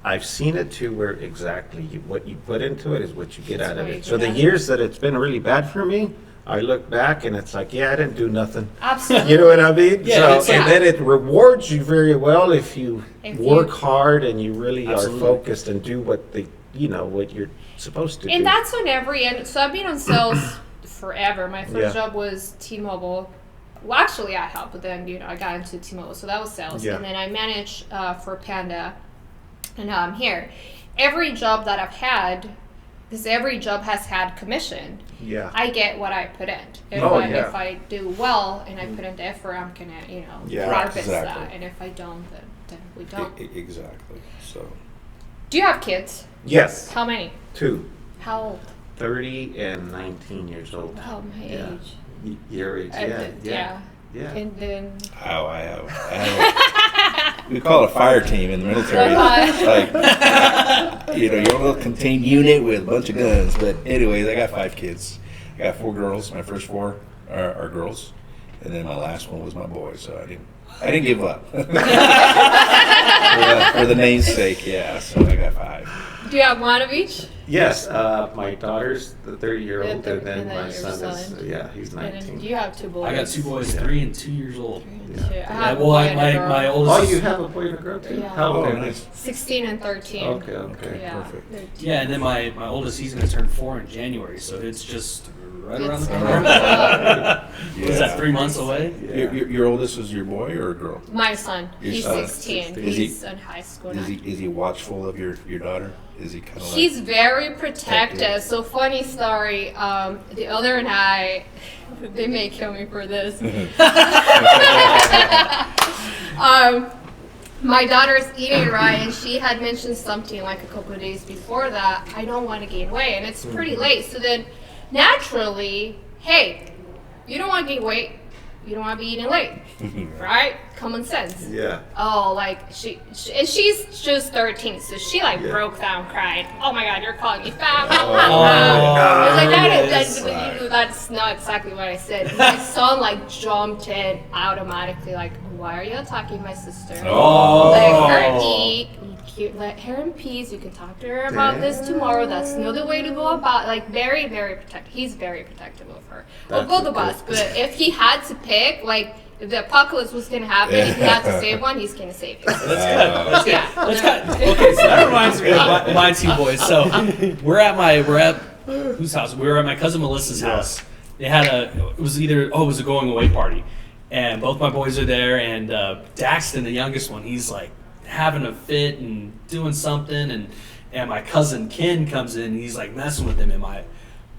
S2: I've seen it to where exactly what you put into it is what you get out of it. So the years that it's been really bad for me, I look back and it's like, I didn't do nothing.
S4: Absolutely.
S2: You know what I mean?
S1: Yeah,
S2: So, and then it rewards you very well if you work hard and you really are focused and do what what you're supposed to do.
S4: And that's on so I've been on sales forever. My first job was T-Mobile. Well, actually I helped, but then, I got into T-Mobile, so that was sales.
S2: Yeah.
S4: And then I managed for Panda. And now I'm here. Every job that I've had, because every job has had commission, I get what I put in. If I do well and I put in the effort, I'm going to, harvest that. And if I don't, then we don't.
S3: Exactly. So.
S4: Do you have kids?
S2: Yes.
S4: How many?
S2: 2.
S4: How old?
S2: 30 and 19 years old.
S4: Oh, my age.
S2: Your age,
S4: Yeah. And then...
S3: Oh, I have we call it a fire team in the military. It's like, your little contained unit with a bunch of guns. But anyways, I got 5 kids. I got 4 girls. My first 4 are girls. And then my last one was my boy. So I didn't give up. For the name's sake, so I got 5.
S4: Do you have one of each?
S2: Yes, my daughter's the 30-year-old, and then my
S4: your
S2: son is, he's
S4: And
S2: 19.
S4: then you have 2 boys.
S1: I got 2 boys, 3 and 2 years old.
S4: I have a boy and a girl.
S1: My
S2: Oh,
S1: oldest.
S2: you have a boy and a girl too?
S4: Yeah.
S2: How old are they?
S3: Nice.
S4: 16 and 13.
S2: Okay,
S4: Yeah.
S3: perfect.
S1: Yeah, and then my oldest, he's going to turn 4 in January, so it's just right around the
S4: It's
S1: corner.
S3: Yeah.
S1: Is that 3 months away?
S3: Your oldest is your boy or a girl?
S4: My son,
S3: Your
S4: he's
S3: son.
S4: 16.
S3: Is he-
S4: He's in high school now.
S3: Is he watchful of your daughter? Is he kind of like?
S4: He's very protective. So funny story. The other and I, they may kill me for this. My daughter's eating right, and she had mentioned something like a couple of days before that. I don't want to gain weight, and it's pretty late. So then, naturally, hey, you don't want to gain weight. You don't want to be eating late, right? Common sense.
S2: Yeah.
S4: Oh, like and she's just 13, so she broke down crying. Oh my God, you're calling me fat. I was like, that's not exactly what I said. My son jumped in automatically, why are you attacking my sister? Let her eat. Let her in peace. You can talk to her about this tomorrow. That's not the way to go about. Very, very protective. He's very protective of her. Of both of us. But if he had to pick, if the apocalypse was going to happen, if he had to save one, he's going to save it.
S1: That's good. Okay, so that reminds me of my 2 boys. So we're at whose house? We were at my cousin Melissa's house. They had it was a going away party, and both my boys are there. And Daxton, the youngest one, he's like, having a fit and doing something, and my cousin Ken comes in and he's like messing with him, and my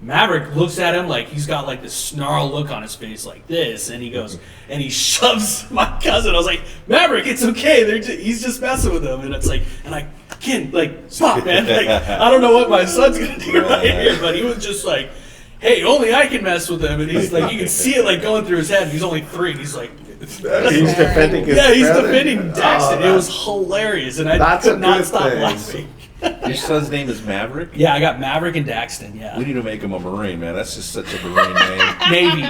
S1: Maverick looks at him like he's got like this snarl look on his face like this, and he goes and he shoves my cousin. I was like, Maverick, it's okay. He's just messing with him, and it's like, and I Ken, like, stop, man. Like, I don't know what my son's gonna do right here, but he was just like, hey, only I can mess with him, and he's like, you can see it like going through his head. And he's only 3, and he's like.
S2: He's defending his
S1: Yeah, he's
S2: brother.
S1: defending Daxton. It was hilarious, and I could not stop laughing.
S3: Your son's name is Maverick?
S1: Yeah, I got Maverick and Daxton, yeah.
S3: We need to make him a Marine, man. That's just such a Marine name.
S1: Navy.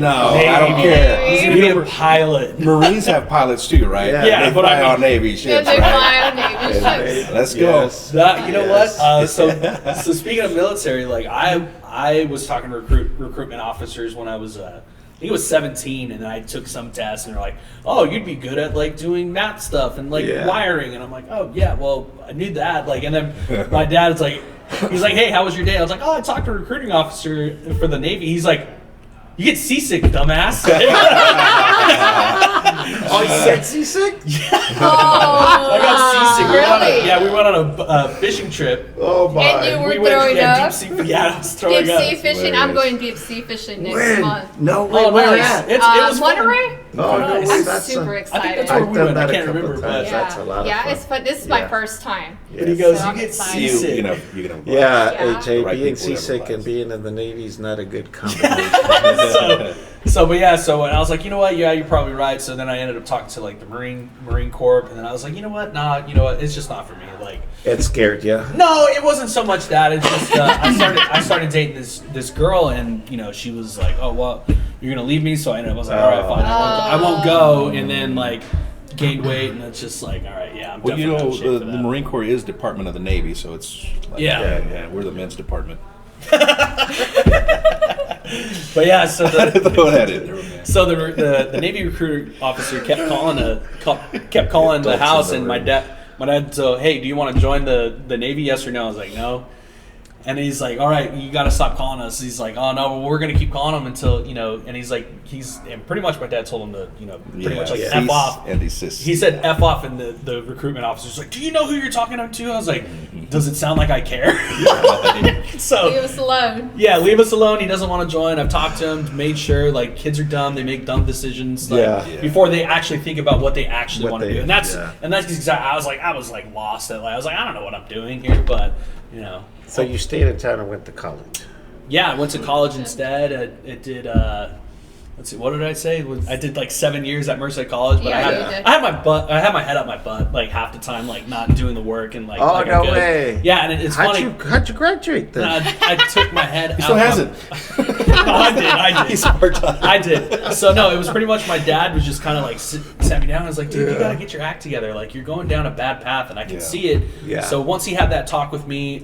S3: No,
S1: Navy.
S3: I don't care.
S1: He's going to be a pilot.
S3: Marines have pilots too, right?
S1: Yeah,
S3: they
S1: but
S3: fly
S1: I mean-
S3: on Navy
S4: Yeah,
S3: ships,
S4: they
S3: right?
S4: fly on Navy ships.
S3: Let's go.
S2: Yes.
S1: You know
S2: Yes.
S1: what? So speaking of military, like I was talking to recruitment officers when I was I think it was 17, and I took some tests, and they're like, "Oh, you'd be good at like doing math stuff and like
S2: Yeah.
S1: wiring," and I'm like, "Oh yeah, well I knew that." Like, and then my dad's like, he's like, "Hey, how was your day?" I was like, "Oh, I talked to a recruiting officer for the Navy." He's like, "You get seasick, dumbass."
S2: Oh, you said seasick?
S4: Oh,
S1: I got seasick.
S4: Really?
S1: We went on a fishing trip.
S2: Oh my.
S4: And you were
S1: We went
S4: throwing up?
S1: deep sea. Yeah, I was throwing
S4: Deep
S1: up.
S4: sea fishing. I'm
S3: Hilarious.
S4: going deep sea fishing next
S2: When?
S4: month.
S2: No way.
S1: Oh,
S2: Where
S1: nice.
S2: at?
S1: It was fun.
S4: Monterey?
S2: Oh, no
S1: Nice.
S2: way.
S4: I'm
S2: That's
S4: super
S1: I
S4: excited.
S1: think that's where
S2: I've
S1: we
S2: done
S1: went.
S2: that
S1: I
S2: a
S1: can't
S2: couple
S1: remember,
S2: times.
S1: but
S2: That's a lot of
S4: yeah,
S2: fun.
S4: it's fun. This is
S2: Yeah.
S4: my first time.
S1: But he goes,
S4: So
S1: "You
S4: I'm
S1: get
S4: excited.
S3: You
S1: seasick."
S3: know, you know.
S2: Yeah,
S4: Yeah.
S2: AJ,
S3: Right
S2: being
S3: people never
S2: seasick
S3: last.
S2: and being in the Navy is not a good combination.
S1: So and I was like, you know what? Yeah, you're probably right. So then I ended up talking to like the Marine Corps, and then I was like, you know what? Nah, you know what? It's just not for me. Like,
S2: It scared you.
S1: no, it wasn't so much that. It's just I started dating this girl, and you know, she was like, oh well, you're gonna leave me. So I was like, all right, fine, I won't go. And then like gained weight, and it's just like, all right, yeah, I'm
S3: Well, you
S1: definitely
S3: know,
S1: out of shape for
S3: the
S1: that.
S3: Marine Corps is Department of the Navy, so it's like,
S1: Yeah.
S3: we're the men's department.
S1: But yeah, so
S3: Throw that in there, man.
S1: So the Navy recruiter officer kept calling the
S2: Adults
S1: house,
S2: in the
S1: and
S2: room.
S1: my dad. So hey, do you want to join the Navy? Yes or no? I was like, no. And he's like, all right, you got to stop calling us. He's like, oh no, well, we're gonna keep calling him until, you know. And he's like, and pretty much my dad told him to, you know, pretty much like F off.
S3: And he says,
S1: He said F off, and the recruitment officer's like, do you know who you're talking to? I was like, does it sound like I care? So
S4: Leave us alone.
S1: yeah, leave us alone. He doesn't want to join. I've talked to him, made sure like kids are dumb. They make dumb decisions like,
S2: Yeah.
S1: before they actually think about what they actually
S2: What
S1: want to
S2: they-
S1: do. And that's
S2: yeah.
S1: exactly. I was like lost at like I was like I don't know what I'm doing here, but you know.
S2: So you stayed in town and went to college.
S1: Yeah, I went to college instead. It did. Let's see, what did I say? I did like 7 years at Merced College, but
S4: Yeah, you did.
S1: I had my head up my butt like half the time, like not doing the work and like.
S2: Oh,
S1: like I
S2: no
S1: could.
S2: way.
S1: Yeah, and it's funny.
S2: How'd you graduate then?
S1: I took my head.
S3: he still
S1: out
S3: has
S1: my-
S3: it.
S1: No, I did.
S3: He's part-time.
S1: I did. So no, it was pretty much my dad was just kind of like sat me down and was like, dude, you gotta get your act together. Like you're going down a bad path, and I can
S3: Yeah.
S1: see it.
S2: Yeah.
S1: So once he had that talk with me,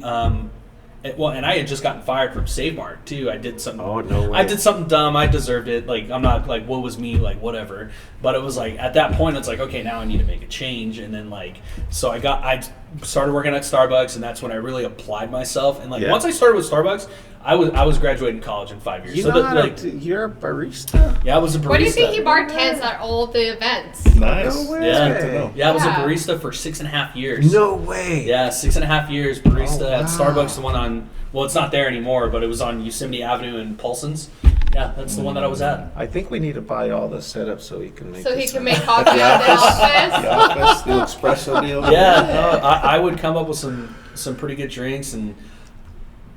S1: and I had just gotten fired from Save Mart too. I did something.
S2: Oh, no way.
S1: I did something dumb. I deserved it. Like I'm not like what was me like whatever. But it was like at that point it's like okay now I need to make a change. And then like so I started working at Starbucks, and that's when I really applied myself. And like
S2: Yeah.
S1: once I started with Starbucks, I was graduating college in 5 years.
S2: You
S1: so
S2: know
S1: that,
S2: how
S1: like
S2: to, you're a barista?
S1: yeah, I was a barista.
S4: What do you think he bartends at all the events?
S3: Nice.
S2: No way.
S1: Yeah.
S3: Good to know.
S1: Yeah, I was
S4: Yeah.
S1: a barista for 6.5 years.
S2: No way.
S1: Yeah, 6.5 years barista
S2: Oh,
S1: at
S2: wow.
S1: Starbucks, the one on, well, it's not there anymore, but it was on Yosemite Avenue in Paulson's. Yeah, that's the one that I was at.
S2: I think we need to buy all the setup so he can make
S4: So he
S2: this
S4: can
S2: happen.
S4: make coffee at the office?
S3: The office, the espresso deal.
S1: Yeah, no, I would come up with some pretty good drinks, and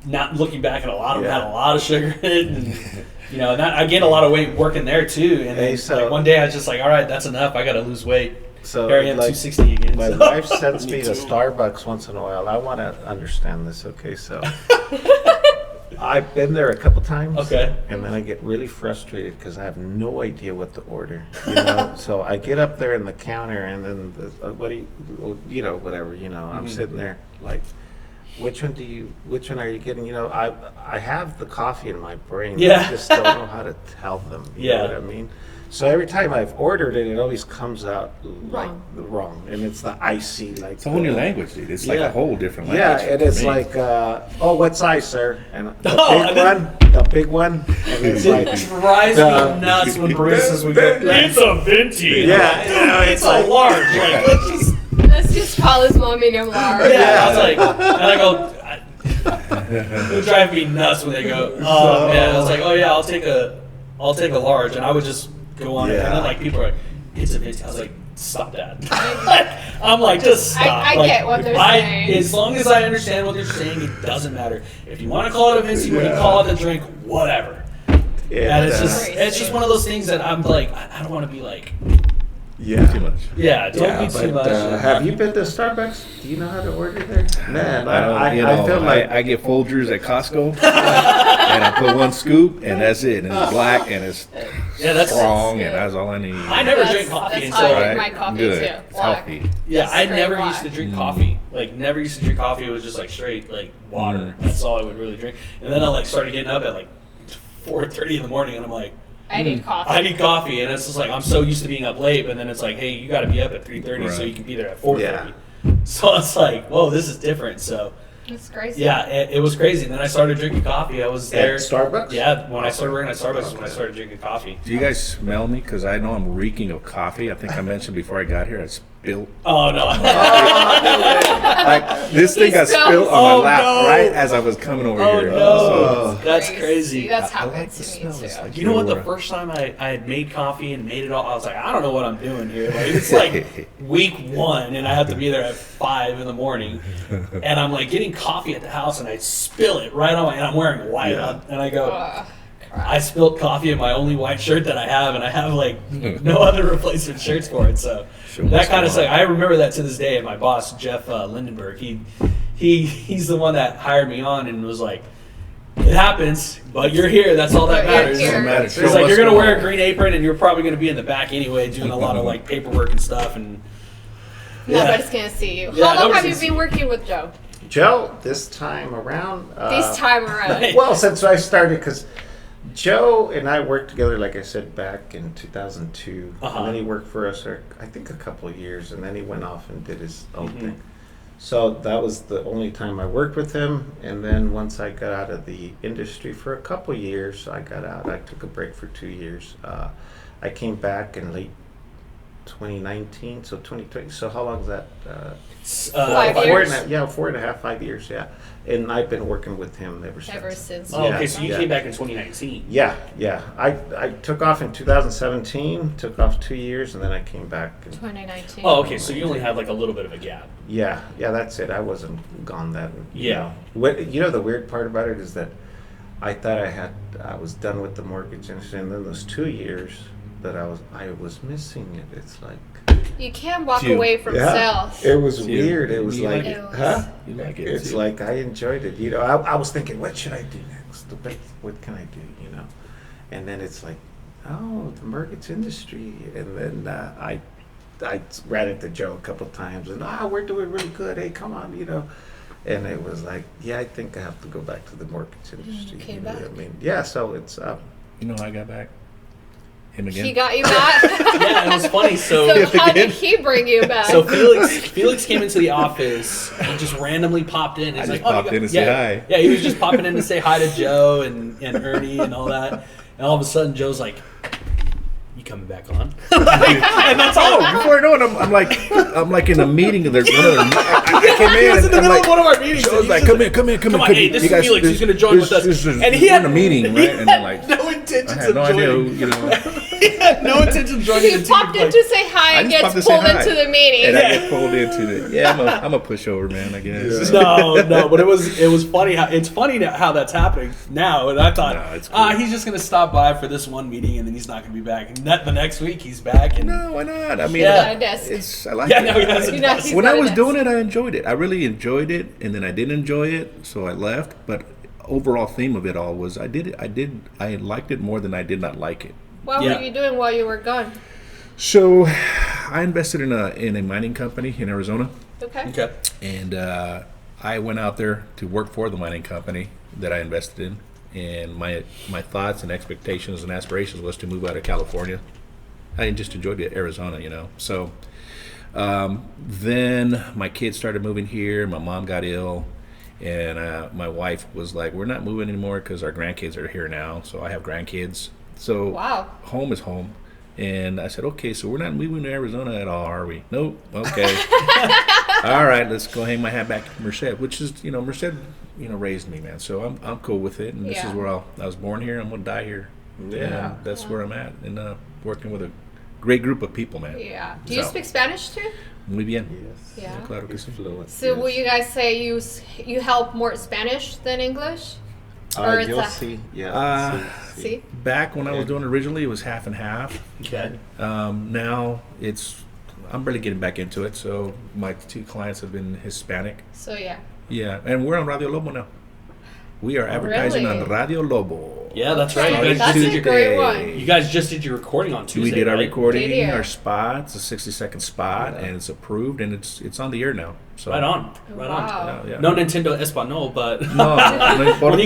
S1: not looking back at a lot of them
S2: Yeah.
S1: had a lot of sugar in it, and you know, and that, I gained a lot of weight working there too. And then
S2: Hey, so-
S1: like one day I was just like, all right, that's enough. I got to lose weight.
S2: So,
S1: Here I am,
S2: like,
S1: 260 again.
S2: My
S1: so.
S2: wife sends
S3: Me
S2: me to
S3: too.
S2: Starbucks once in a while. I want to understand this, okay? So I've been there a couple times.
S1: Okay.
S2: And then I get really frustrated because I have no idea what to order. You know, so I get up there in the counter, and then what do you know, whatever. You know, I'm sitting there like, which one are you getting? You know, I have the coffee in my brain.
S1: Yeah.
S2: I just don't know how to tell them. You
S1: Yeah.
S2: know what I mean? So every time I've ordered it, it always comes out like
S4: Wrong.
S2: wrong, and it's the icy like.
S3: It's a whole new language, dude. It's like
S2: Yeah.
S3: a whole different
S2: Yeah,
S3: language.
S2: and
S3: for
S2: it's
S3: me.
S2: like, oh, what size, sir? And the
S1: Oh,
S2: big
S1: and then-
S2: one, and it's like,
S1: It drives
S2: Uh,
S1: me nuts when baristas would go, it's a venti.
S2: Yeah,
S1: Dude,
S2: yeah,
S1: it's
S2: it's
S1: a
S2: like-
S1: large. Like, let's just
S4: Let's just call this one medium large.
S1: Yeah, I was like, and I go, it would drive me nuts when they go, oh man. I was like, oh yeah, I'll take a large, and I would just go on it, and then like people are like, it's a 50. I was like, stop that. I'm like, just stop.
S4: I
S1: like,
S4: get what they're saying.
S1: As long as I understand what they're saying, it doesn't matter. If you want to call it a Vinci, when you call it a drink, whatever.
S2: Yeah,
S1: And it's just one of those things that I'm like, I don't want to be like,
S3: Too much.
S1: yeah, don't be too much.
S2: Have you been to Starbucks? Do you know how to order there? Man,
S3: I
S2: feel like
S3: I get Folgers at Costco, and I put one scoop, and that's it. And it's black, and it's strong, and that's all I need.
S1: I never drink coffee
S4: That's
S1: until
S4: how I drink my coffee
S3: Good.
S4: too.
S3: It's
S4: Black.
S3: healthy.
S1: yeah, I
S4: Straight
S1: never
S4: black.
S1: used to drink coffee. Like never used to drink coffee. It was just like straight like water. That's all I would really drink. And then I like started getting up at like 4:30 in the morning, and I'm like,
S4: I need coffee.
S1: I need coffee, and it's just like I'm so used to being up late, but then it's like, hey, you got to be up at 3:30 so
S3: Right.
S1: you can be there at 4:30. So it's like, whoa, this is different. So
S4: It's crazy.
S1: yeah, it was crazy. And then I started drinking coffee. I was there.
S2: at Starbucks.
S1: Yeah, when I started working at Starbucks, is when I started drinking coffee.
S3: Do you guys smell me? Because I know I'm reeking of coffee. I think I mentioned before I got here, I spilled.
S1: Oh no!
S3: Like, this thing got
S4: smells-
S3: spilled on
S1: Oh,
S3: my lap
S1: no.
S3: right as I was coming over
S1: Oh
S3: here.
S1: no! That's crazy.
S4: That's
S3: I
S4: happened
S3: like
S4: to
S3: the
S4: me
S3: smell. It's
S4: too.
S3: like
S1: You know what? The
S3: you're-
S1: first time I had made coffee and made it all, I was like, I don't know what I'm doing here. Like, it's like week 1, and I have to be there at 5 in the morning, and I'm like getting coffee at the house, and I spill it right on my, and I'm wearing white, and I go,
S4: Ugh.
S1: I spilled coffee in my only white shirt that I have, and I have like no other replacement shirts for it. So that kind of sucked. I remember that to this day. And my boss, Jeff Lindenberg, he's the one that hired me on and was like, "It happens, but you're here. That's all that
S4: But you're
S1: matters."
S4: here.
S3: Doesn't matter.
S1: He's
S3: Show
S1: like,
S3: what's
S1: "You're gonna
S3: going
S1: wear a
S3: on."
S1: green apron, and you're probably gonna be in the back anyway, doing a lot of like paperwork and stuff." And
S4: Nobody's gonna see you.
S1: Yeah,
S4: How long
S1: nobody's
S4: have you
S1: gonna see
S4: been working with Joe?
S2: Joe, this time around.
S4: This time around.
S2: Well, since I started, because Joe and I worked together, like I said, back in 2002.
S1: Uh-huh.
S2: And then he worked for us for, I think, a couple of years, and then he went off and did his own
S1: Mhm.
S2: thing. So that was the only time I worked with him. And then once I got out of the industry for a couple of years, I got out. I took a break for 2 years. I came back in late 2019, so 2020. So how long is that?
S4: 5
S2: 4
S4: years?
S2: and a, yeah, 4.5, 5 years, yeah. And I've been working with him ever since.
S4: Ever since.
S1: oh,
S2: Yeah,
S1: okay, so you
S2: yeah.
S1: came back in 2019.
S2: Yeah, yeah. I took off in 2017, took off 2 years, and then I came back. And,
S4: 2019.
S1: Oh, okay, so you only had like a little bit of a gap.
S2: yeah, that's it. I wasn't gone that.
S1: Yeah.
S2: You know, the weird part about it is that I thought I was done with the mortgage industry, and then those 2 years that I was missing it. It's like.
S4: You can't walk
S3: Dude.
S4: away from
S2: Yeah,
S4: sales.
S2: it was
S3: Dude,
S2: weird. It was
S3: you
S2: like,
S3: like
S4: it?
S2: huh?
S3: You like it?
S2: It's
S3: too.
S2: like I enjoyed it. You know, I was thinking, what should I do next? What can I do? You know, and then it's like, oh, the mortgage industry. And then I ran into Joe a couple of times, and we're doing really good. Hey, come on, you know. And it was like, yeah, I think I have to go back to the mortgage industry.
S4: came
S2: you know
S4: back.
S2: what I mean, yeah. So it's
S3: You know how I got back? Him again?
S4: He got you back.
S1: Yeah, it was funny.
S4: So how did he bring you back?
S1: So Felix came into the office. He just randomly popped in. He's
S3: I
S1: like,
S3: just popped in to say hi.
S1: Yeah, he was just popping in to say hi to Joe and Ernie and all that. And all of a sudden, Joe's like, "You coming back on?"
S3: And that's all. Before I know it, I'm like in a meeting. There's one of them. I came
S1: He
S3: in
S1: was in
S3: and
S1: the
S3: I'm
S1: middle
S3: like,
S1: of one of our meetings.
S3: Joe's
S1: and
S3: like,
S1: he's
S3: come
S1: just
S3: in.
S1: Come on, hey, this
S3: You
S1: is
S3: guys-
S1: Felix. He's going to join with us.
S3: And he had a meeting, right? And I'm like,
S1: no
S3: I
S1: intentions
S3: had
S1: of
S3: no idea,
S1: joining.
S3: you know.
S1: He had no intentions of joining the
S4: he
S1: team.
S4: popped in to say hi
S3: I
S4: and
S3: just
S4: gets
S3: popped to say
S4: pulled
S3: hi.
S4: into the meeting.
S3: And I get pulled into the. Yeah, I'm a pushover, man. I guess.
S1: No, but it was funny how that's happening now. And I thought,
S3: No, it's cool.
S1: he's just gonna stop by for this one meeting and then he's not gonna be back. And the next week he's back. And
S3: No, why not? I mean,
S1: Yeah.
S4: Got a desk.
S3: it's I like
S1: yeah,
S3: it.
S1: no, he has a
S4: You know,
S1: desk.
S4: he's
S3: When
S4: got
S3: I
S4: a
S3: was
S4: desk.
S3: doing it, I enjoyed it. I really enjoyed it, and then I didn't enjoy it, so I left. But overall theme of it all was I liked it more than I did not like it.
S4: What
S1: Yeah.
S4: were you doing while you were gone?
S3: So, I invested in a mining company in Arizona,
S4: Okay.
S1: Okay.
S3: and I went out there to work for the mining company that I invested in. And my thoughts and expectations and aspirations was to move out of California. I just enjoyed it, Arizona, you know. So then my kids started moving here. My mom got ill, and my wife was like, "We're not moving anymore because our grandkids are here now." So I have grandkids. So
S4: Wow.
S3: home is home. And I said, okay, so we're not moving to Arizona at all, are we? Nope. Okay. All right, let's go hang my hat back at Merced, which is, Merced, raised me, man. So I'm cool with it. And this is where I was born here. I'm going to die here.
S2: Yeah.
S3: And that's where I'm at. And working with a great group of people, man.
S4: Yeah. Do you speak Spanish too?
S3: Muy bien.
S2: Yes.
S4: Yeah.
S3: Claro que sí.
S2: Fluent.
S4: So will you guys say you help more Spanish than English? Or it's
S2: You'll
S4: a-
S2: see. Yeah.
S4: See?
S3: Back when I was doing it originally, it was half and half.
S1: Okay.
S3: Now I'm really getting back into it. So my 2 clients have been Hispanic.
S4: So yeah.
S3: Yeah, and we're on Radio Lobo now. We are advertising
S4: Really?
S3: on Radio Lobo.
S1: Yeah, that's right.
S4: Okay,
S1: You guys,
S4: that's
S1: just
S4: a
S1: did
S4: great
S1: your,
S4: one.
S1: you guys just did your recording on Tuesday.
S3: We did our
S1: right?
S3: recording,
S4: Did you?
S3: our spot. It's a 60-second spot,
S2: Yeah.
S3: and it's approved, and it's on the air now. So
S1: Right on. Right on.
S4: Wow.
S3: Yeah.
S1: No Nintendo Espanol, but
S3: No, no importa.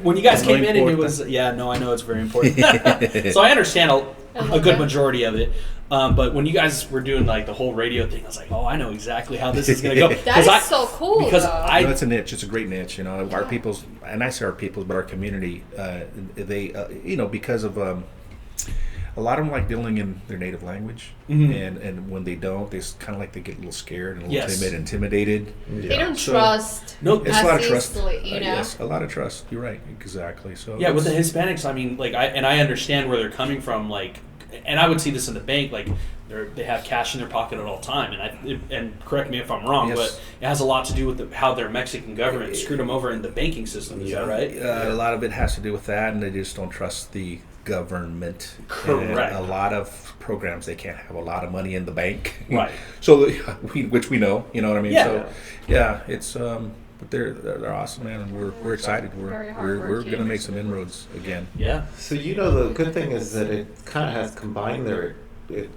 S1: when you guys
S3: No
S1: came in and it
S3: importa.
S1: was I know it's very important. So I understand a good majority of it. But when you guys were doing like the whole radio thing, I was like, oh, I know exactly how this is going to go.
S4: That is so cool.
S1: Because
S4: though.
S3: No, it's a niche. It's a great niche. Our people's, and I say our people's, but our community, they, because of a lot of them like dealing in their native language, and when they don't, they kind of like they get a little scared and a little timid, intimidated.
S4: They don't
S3: So-
S4: trust.
S1: No,
S3: It's a lot of
S4: as
S3: trust.
S4: easily, you know?
S3: Yes, a lot of trust. You're right. Exactly. So
S1: yeah, with the
S3: it's-
S1: Hispanics, I mean, like I understand where they're coming from, like, and I would see this in the bank, like they have cash in their pocket at all time, and correct me if I'm wrong,
S3: Yes.
S1: but it has a lot to do with how their Mexican government screwed them over in the banking system. Is that right?
S3: A lot of it has to do with that, and they just don't trust the government.
S1: Correct.
S3: And a lot of programs, they can't have a lot of money in the bank.
S1: Right.
S3: So, which we know, you know what I mean?
S1: Yeah.
S3: So, yeah, it's but they're awesome, man, and we're excited.
S4: Very
S3: We're
S4: hardworking.
S3: gonna make some inroads again.
S1: Yeah.
S2: So the good thing is that it kind of has combined there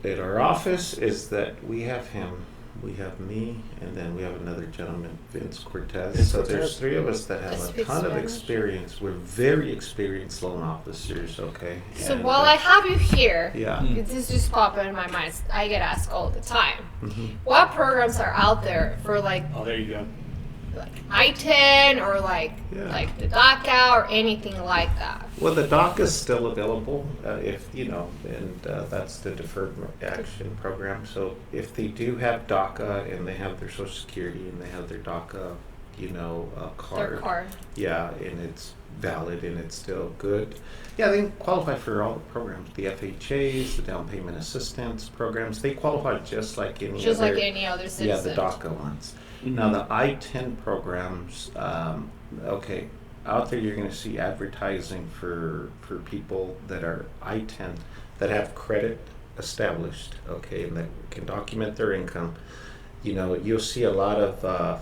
S2: at our office is that we have him, we have me, and then we have another gentleman, Vince Cortez.
S1: Vince
S2: So
S1: Cortez.
S2: there's 3 of us that
S4: That
S2: have a
S4: speaks
S2: ton of
S4: Spanish.
S2: experience. We're very experienced loan officers, okay?
S4: So
S2: And,
S4: while I have you here,
S2: yeah.
S4: this just popped in my mind. I get asked all the time.
S2: Mhm.
S4: What programs are out there for like
S1: Oh, there you go.
S4: I-10 or like the DACA or anything like that?
S2: Well, the DACA is still available, if and that's the Deferred Action Program. So if they do have DACA and they have their Social Security and they have their DACA, card,
S4: Their card.
S2: yeah, and it's valid and it's still good, yeah, they qualify for all the programs, the FHAs, the down payment assistance programs. They qualify just like any
S4: Just
S2: other,
S4: like any other citizen.
S2: yeah, the DACA ones. Now the I-10 programs, okay, out there you're going to see advertising for people that are I-10 that have credit established, okay, and that can document their income. You'll see a lot of a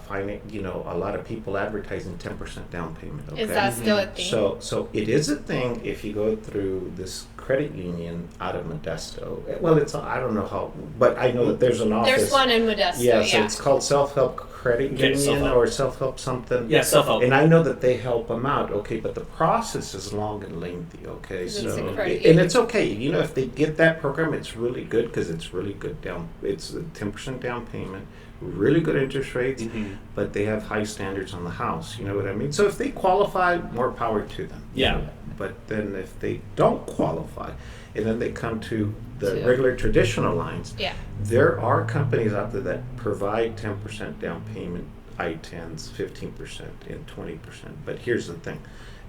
S2: lot of people advertising 10% down payment. Okay?
S4: Is that still a thing?
S2: So it is a thing if you go through this credit union out of Modesto. Well, I don't know how, but I know that there's an office.
S4: There's one in Modesto,
S2: Yeah,
S4: yeah.
S2: so it's called Self-Help Credit
S1: Okay,
S2: Union
S1: self-help.
S2: or Self-Help something.
S1: Yeah, self-help.
S2: And I know that they help them out, okay, but the process is long and lengthy, okay?
S4: It's
S2: So,
S4: a credit
S2: and
S4: union.
S2: it's okay, if they get that program, it's really good because it's really good it's a 10% down payment, really good interest rates, but they have high standards on the house, you know what I mean? So if they qualify, more power to them.
S1: Yeah.
S2: But then if they don't qualify, and then they come to the
S4: To-
S2: regular traditional lines,
S4: Yeah.
S2: there are companies out there that provide 10% down payment, I-10s, 15%, and 20%. But here's the thing,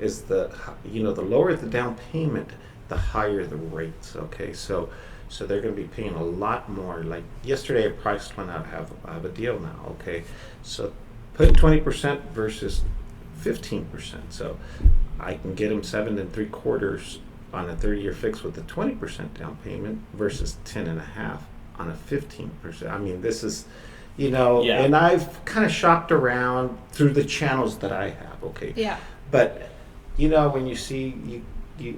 S2: is the lower the down payment, the higher the rates, okay? So they're going to be paying a lot more. Like yesterday, I priced one out, I have a deal now, okay? So put 20% versus 15%. So I can get them 7 3/4 on a 30-year fix with a 20% down payment versus 10.5 on a 15%. I mean, this is,
S1: Yeah.
S2: and I've kind of shopped around through the channels that I have, okay?
S4: Yeah.
S2: But, when you see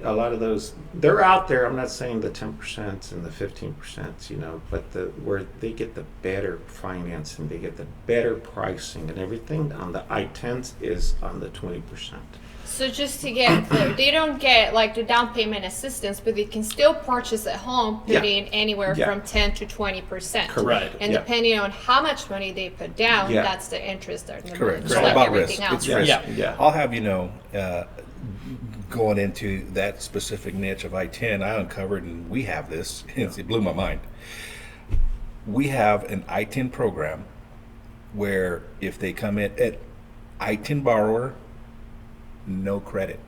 S2: a lot of those, they're out there. I'm not saying the 10% and the 15%, but where they get the better financing, they get the better pricing and everything on the I-10s is on the 20%.
S4: So just to get clear, they don't get like the down payment assistance, but they can still purchase at home,
S2: Yeah.
S4: putting anywhere
S2: Yeah.
S4: from 10 to 20%.
S2: Correct.
S4: And
S2: Yeah.
S4: depending on how much money they put down,
S2: Yeah.
S4: that's the interest they're going to
S3: Correct.
S4: just
S3: It's all
S4: like
S3: about
S4: everything
S3: risk.
S4: else.
S3: It's risk.
S1: Yeah.
S2: Yeah.
S3: I'll have going into that specific niche of I-10, I uncovered, and we have this, it blew my mind. We have an I-10 program where if they come in at I-10 borrower, no credit,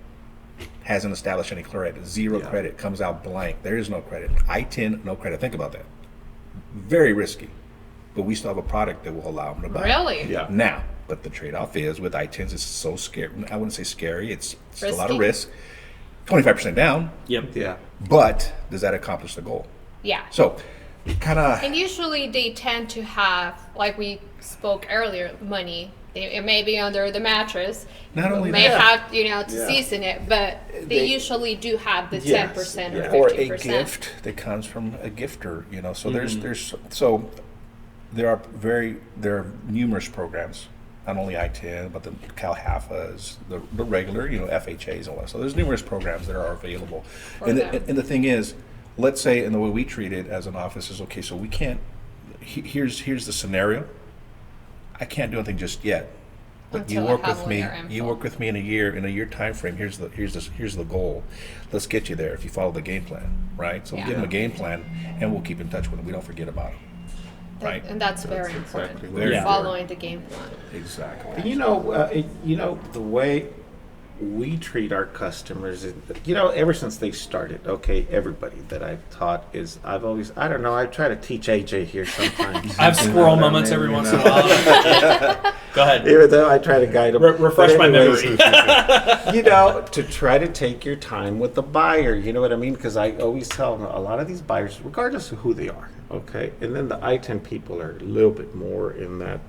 S3: hasn't established any credit, zero credit, comes out blank. There is no credit. I-10, no credit. Think about that. Very risky, but we still have a product that will allow them to buy.
S4: Really?
S2: Yeah.
S3: Now, but the trade-off is with I-10s, it's so scary. I wouldn't say scary. It's still a lot of
S4: Risky.
S3: risk. 25% down,
S1: Yep.
S2: Yeah.
S3: but does that accomplish the goal?
S4: Yeah.
S3: So, kind of.
S4: And usually they tend to have, like we spoke earlier, money. It may be under the mattress.
S3: Not only
S4: may
S3: that.
S4: have to season it, but they usually do have the 10% or 15%.
S3: Or a gift that comes from a gifter, So there are numerous programs, not only I-10 but the Cal Halfas, the regular FHAs and all that. So there's numerous programs that are available. And the thing is, let's say, and the way we treat it as an office is okay. So we can't. Here's the scenario. I can't do anything just yet. But
S4: Until
S3: you
S4: I
S3: work
S4: have
S3: with
S4: all
S3: me.
S4: your info.
S3: You work with me in a year time frame. Here's the goal. Let's get you there if you follow the game plan, right? So we give them a game plan, and we'll keep in touch with them. We don't forget about them, right?
S4: And that's very important.
S2: exactly
S3: very important.
S4: Following the game plan.
S3: Exactly.
S2: The way we treat our customers, ever since they started, everybody that I've taught I try to teach AJ here sometimes.
S1: I have squirrel moments every once in a while. Go ahead.
S2: Even though I try to guide them.
S1: Refresh my memory.
S2: To try to take your time with the buyer, you know what I mean? Because I always tell them, a lot of these buyers, regardless of who they are, okay? And then the I-10 people are a little bit more in that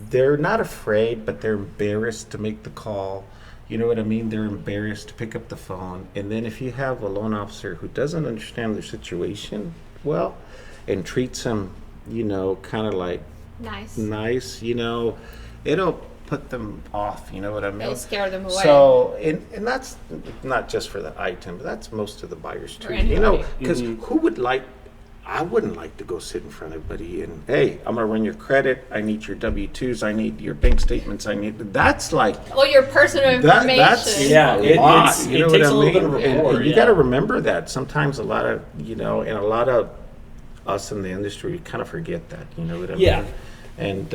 S2: they're not afraid, but they're embarrassed to make the call. You know what I mean? They're embarrassed to pick up the phone. And then if you have a loan officer who doesn't understand their situation well and treats them, kind of like nice, it'll put them off, you know what I mean?
S4: It'll scare them away.
S2: So, and that's not just for the I-10, but that's most of the buyers too. Because I wouldn't like to go sit in front of everybody and, hey, I'm going to run your credit. I need your W-2s. I need your bank statements. That's like...
S4: All your personal information.
S2: That's
S1: it
S2: lot,
S1: takes
S2: you know what
S1: a
S2: I
S1: little
S2: mean?
S1: bit of rapport,
S2: and you got to remember that. Sometimes a lot of, and a lot of us in the industry, we kind of forget that, you know what I
S1: Yeah.
S2: mean? And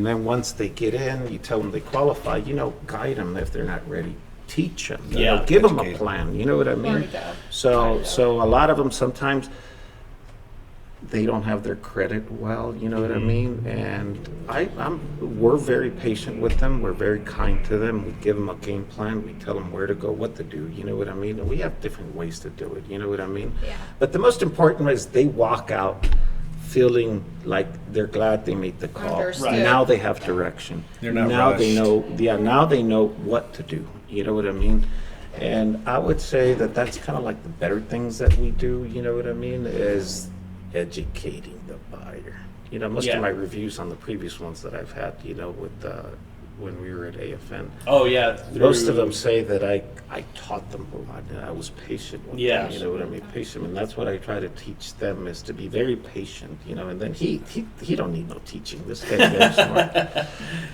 S2: then once they get in, you tell them they qualify, guide them if they're not ready. Teach them.
S1: Yeah.
S2: Give them a
S3: Educate
S2: plan. You know what I
S4: There you
S2: mean?
S4: go.
S2: So a lot of them sometimes they don't have their credit well, you know what I mean? And we're very patient with them. We're very kind to them. We give them a game plan. We tell them where to go, what to do, you know what I mean? And we have different ways to do it, you know what I mean?
S4: Yeah.
S2: But the most important is they walk out feeling like they're glad they made the call.
S4: Understood. Right.
S2: Now they have direction.
S3: They're not
S2: now
S3: rushed.
S2: Now they know what to do, you know what I mean? And I would say that that's kind of like the better things that we do, you know what I mean, is educating the buyer. Most
S1: Yeah.
S2: of my reviews on the previous ones that I've had, with when we were at AFN,
S1: Oh yeah.
S2: most of them say that I taught them a lot and I was patient with
S1: Yeah.
S2: them. You know what I mean? Patient, and that's what I try to teach them is to be very patient. And then he don't need no teaching. This guy's very smart.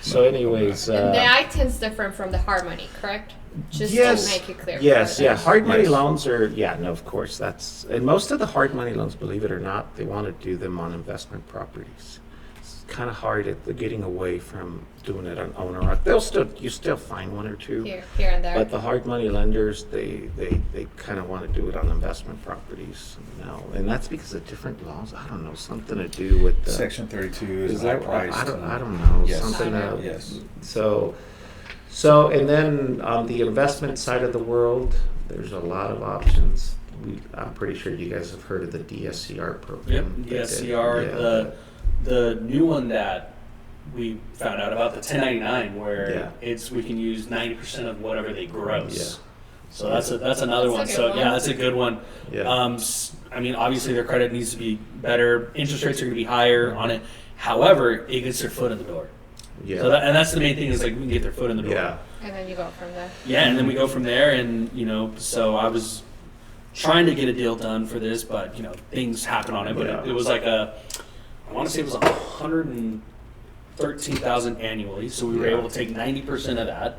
S2: So, anyways,
S4: And the I-10's different from the hard money, correct? Just
S2: yes,
S4: to make it clear.
S2: yes,
S4: for
S2: yeah.
S4: others.
S2: Hard money
S3: Yes.
S2: loans are, no, of course, and most of the hard money loans, believe it or not, they want to do them on investment properties. It's kind of hard at the getting away from doing it on owner. You still find one or two.
S4: Here and there.
S2: But the hard money lenders, they kind of want to do it on investment properties now, and that's because of different laws. I don't know, something to do with the
S3: Section 32 is
S2: is
S3: high
S2: that
S3: priced.
S2: I don't know
S3: Yes.
S2: something.
S3: Yes.
S2: So and then on the investment side of the world, there's a lot of options. I'm pretty sure you guys have heard of the DSCR
S1: Yep.
S2: program.
S1: DSCR.
S2: Yeah.
S1: The new one that we found out about, the 1099, where
S2: Yeah.
S1: we can use 90% of whatever they gross.
S2: Yeah.
S1: So that's another one.
S4: That's a
S1: So
S4: good
S1: yeah,
S4: one.
S1: that's a good one.
S2: Yeah.
S1: I mean, obviously their credit needs to be better. Interest rates are going to be higher on it. However, it gets their foot in the door.
S2: Yeah.
S1: So and that's the main thing is like we can get their foot in the door.
S2: Yeah.
S4: And then you go from there.
S1: Yeah, and then we go from there, and so I was trying to get a deal done for this, but things happen on it. But
S2: Yeah.
S1: it was like I want to say it was 113,000 annually, so we were
S2: Yeah.
S1: able to take 90% of that,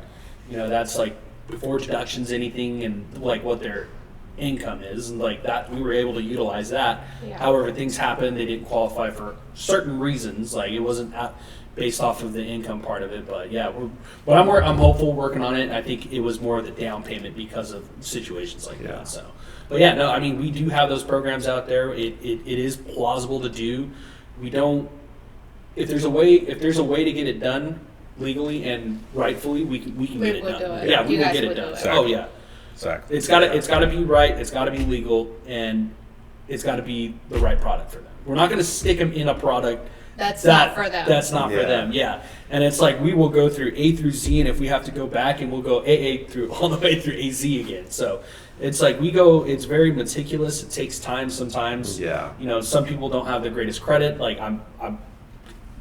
S1: That's like before deductions, anything, and like what their income is, and like that we were able to utilize that. However, things happened, they didn't qualify for certain reasons, like it wasn't based off of the income part of it. But I'm hopeful, working on it. I think it was more of the down payment because of situations like that. So but we do have those programs out there. It is plausible to do. We don't, if there's a way to get it done legally and rightfully, we can get it done. Yeah, we will get it done.
S3: Exactly.
S1: Oh yeah.
S3: Exactly.
S1: It's got to be right. It's got to be legal, and it's got to be the right product for them. We're not going to stick them in a product
S4: that's not for them.
S1: That's not for them. Yeah, and it's like we will go through A through Z, and if we have to go back, and we'll go AA through all the way through AZ again. So it's like we go. It's very meticulous. It takes time sometimes.
S2: Yeah.
S1: Some people don't have the greatest credit. Like I'm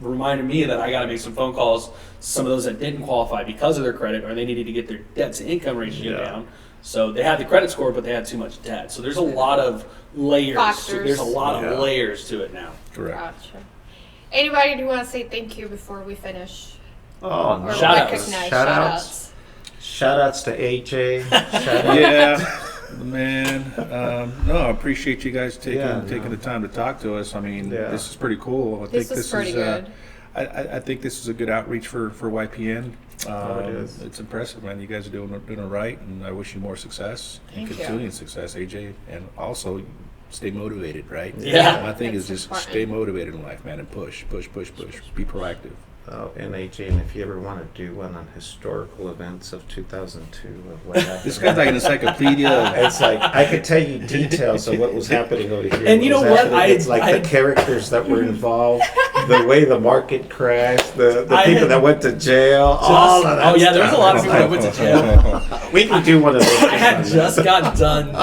S1: reminded me that I got to make some phone calls. Some of those that didn't qualify because of their credit, or they needed to get their debt to income ratio down. So they had the credit score, but they had too much debt. So there's a lot of layers. There's a lot of layers to it now.
S3: Correct.
S4: Gotcha. Anybody do want to say thank you before we finish?
S2: Oh,
S4: Or
S1: shout-outs.
S4: recognize
S2: Shout-outs. Shout-outs to AJ.
S3: Yeah, man. No, I appreciate you guys taking the time to talk to us. I mean, this is pretty cool. I think
S4: this is pretty good.
S3: I think this is a good outreach for YPN.
S2: It is.
S3: It's impressive, man. You guys are doing it right, and I wish you more success and continuing success, AJ, and also stay motivated, right?
S1: Yeah.
S3: My thing is
S4: That's
S3: just
S4: important.
S3: stay motivated in life, man, and push. Be proactive.
S2: And AJ, and if you ever want to do one on historical events of 2002 of what happened.
S3: This guy's like an encyclopedia.
S2: It's like I could tell you details of what was happening over here.
S1: And you know what?
S2: It's like the characters that were involved, the way the market crashed, the people that went to jail, all of that.
S1: Oh yeah, there was a lot of people that went to jail.
S2: We can do one of those.
S1: I had just got done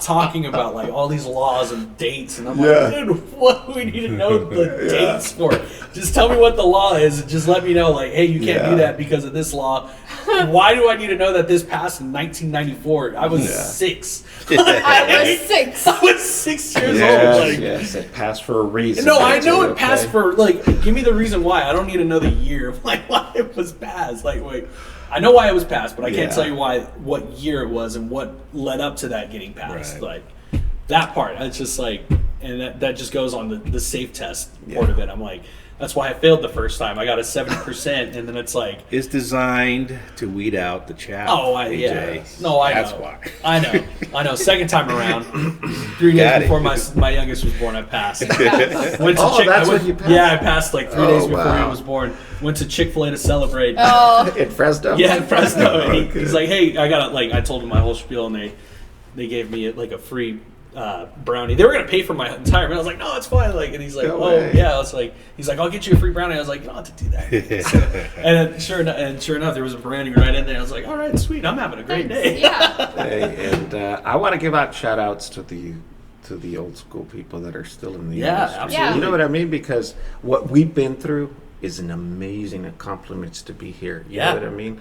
S1: talking about like all these laws and dates, and I'm like, dude, what do we need to know the dates for? Just tell me what the law is, and just let me know, like, hey, you can't do that because of this law. Why do I need to know that this passed in 1994? I was 6.
S4: I was 6.
S1: I was 6 years old. Like,
S2: Yes, it passed for a reason.
S1: no, I know
S2: AJ,
S1: it passed for, like, give me the reason why. I don't need to know the year of, like, why it was passed. Like, wait, I know why it was passed, but I can't tell you what year it was and what led up to that getting passed.
S3: Right.
S1: Like, that part, it's just like, and that just goes on the safe test part of it. I'm like, that's why I failed the first time. I got a 70%, and then it's like,
S3: It's designed to wead out the chaff.
S1: oh,
S3: AJ.
S1: No, I know.
S3: That's why.
S1: I know. Second time around, 3 days before my youngest was born, I passed. Went to
S2: that's when you passed?
S1: Yeah, I passed like 3 days before he
S2: wow.
S1: was born. Went to Chick-fil-A to celebrate.
S2: In Fresno?
S1: Yeah, in Fresno. And he's like, hey, I told him my whole spiel, and they gave me like a free brownie. They were gonna pay for my entire meal. I was like, no, it's fine. Like, and he's like, yeah. I was like, he's like, I'll get you a free brownie. I was like, you don't have to do that. So, and then, sure enough, there was a brownie right in there. I was like, all right, sweet. I'm having a great day.
S4: Yeah.
S2: Hey, and I want to give out shout outs to the old school people that are still in the industry.
S1: Absolutely.
S2: You know what I mean? Because what we've been through is an amazing accomplishment to be here. You know what I mean?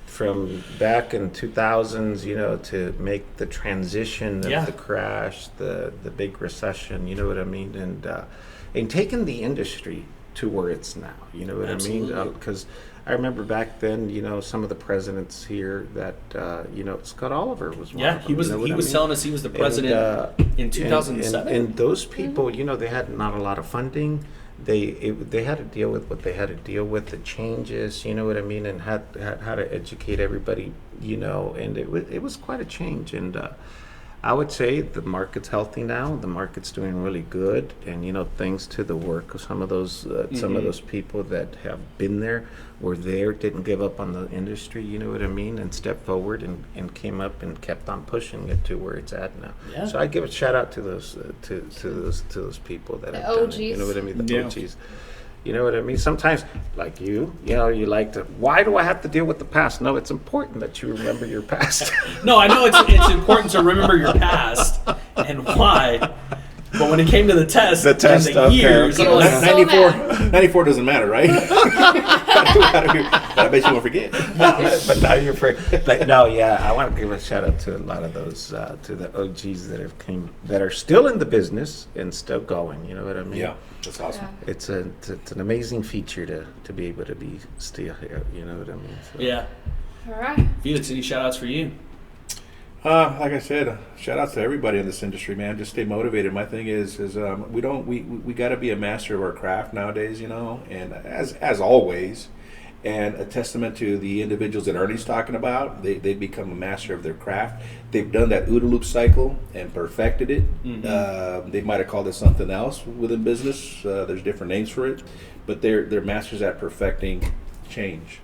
S2: From back in 2000s, to make the transition of the crash, the big recession, you know what I mean? And taking the industry to where it's now, you know what I mean? Because I remember back then, some of the presidents here that, Scott Oliver was one of them.
S1: He was telling us he was the president in 2007.
S2: And those people, they had not a lot of funding. They had to deal with what they had to deal with, the changes, you know what I mean, and how to educate everybody, and it was quite a change. And I would say the market's healthy now. The market's doing really good, and thanks to the work of some of those people that have been there, were there, didn't give up on the industry, you know what I mean, and stepped forward and came up and kept on pushing it to where it's at now. Yeah. So I give a shout out to those those people that have done it. You know what I mean, the OGs. You know what I mean? Sometimes, like you like to, why do I have to deal with the past? No, it's important that you remember your past.
S1: No, I know it's important to remember your past and why. But when it came to the test and the years,
S4: okay.
S1: I'm like,
S3: 94 doesn't matter, right? I bet you won't forget.
S2: But now you're like, no, I want to give a shout out to a lot of those, to the OGs that are still in the business and still going. You know what I mean?
S3: Yeah, that's awesome.
S4: Yeah.
S2: It's an amazing feature to be able to be still here. You know what I mean? So.
S1: Yeah.
S4: All right.
S1: Felix, any shout outs for you?
S3: Like I said, shout out to everybody in this industry, man. Just stay motivated. My thing is we got to be a master of our craft nowadays, you know. And as always, and a testament to the individuals that Ernie's talking about, they've become a master of their craft. They've done that OODA loop cycle and perfected it.
S1: Mm-hmm.
S3: They might have called it something else within business. There's different names for it, but they're masters at perfecting change.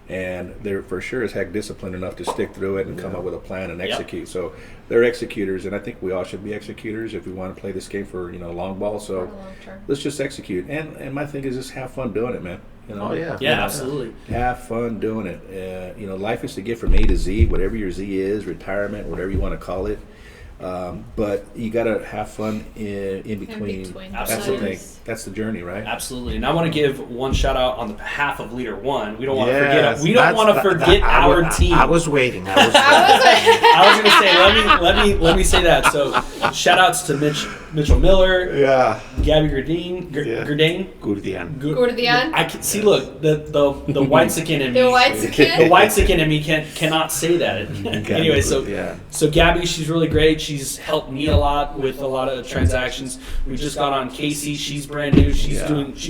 S3: And they're for sure as heck disciplined enough to stick through it and come up with a plan and execute. So they're executors, and I think we all should be executors if we want to play this game for long ball. So let's just execute. And my thing is just have fun doing it, man. You know?
S2: Oh yeah.
S1: Yeah, absolutely.
S3: Have fun doing it. Life is to get from A to Z, whatever your Z is, retirement, whatever you want to call it. But you got to have fun in between. That's the
S1: Absolutely.
S3: thing. That's the journey, right?
S1: Absolutely. And I want to give one shout out on the behalf of Leader One. We don't want to
S2: Yes,
S1: forget. We don't want to forget our team.
S2: I was waiting.
S1: I was going to say, let me say that. So, shout outs to Mitchell Miller,
S2: Yeah.
S1: Gabby Gurdine.
S2: Gurdian.
S1: I can see. Look, the white-sicken in me.
S4: The white-sicken?
S1: The white-sicken in me cannot say that. Anyway, so Gabby, she's really great. She's helped me a lot with a lot of transactions. We just got on Casey. She's brand new. She's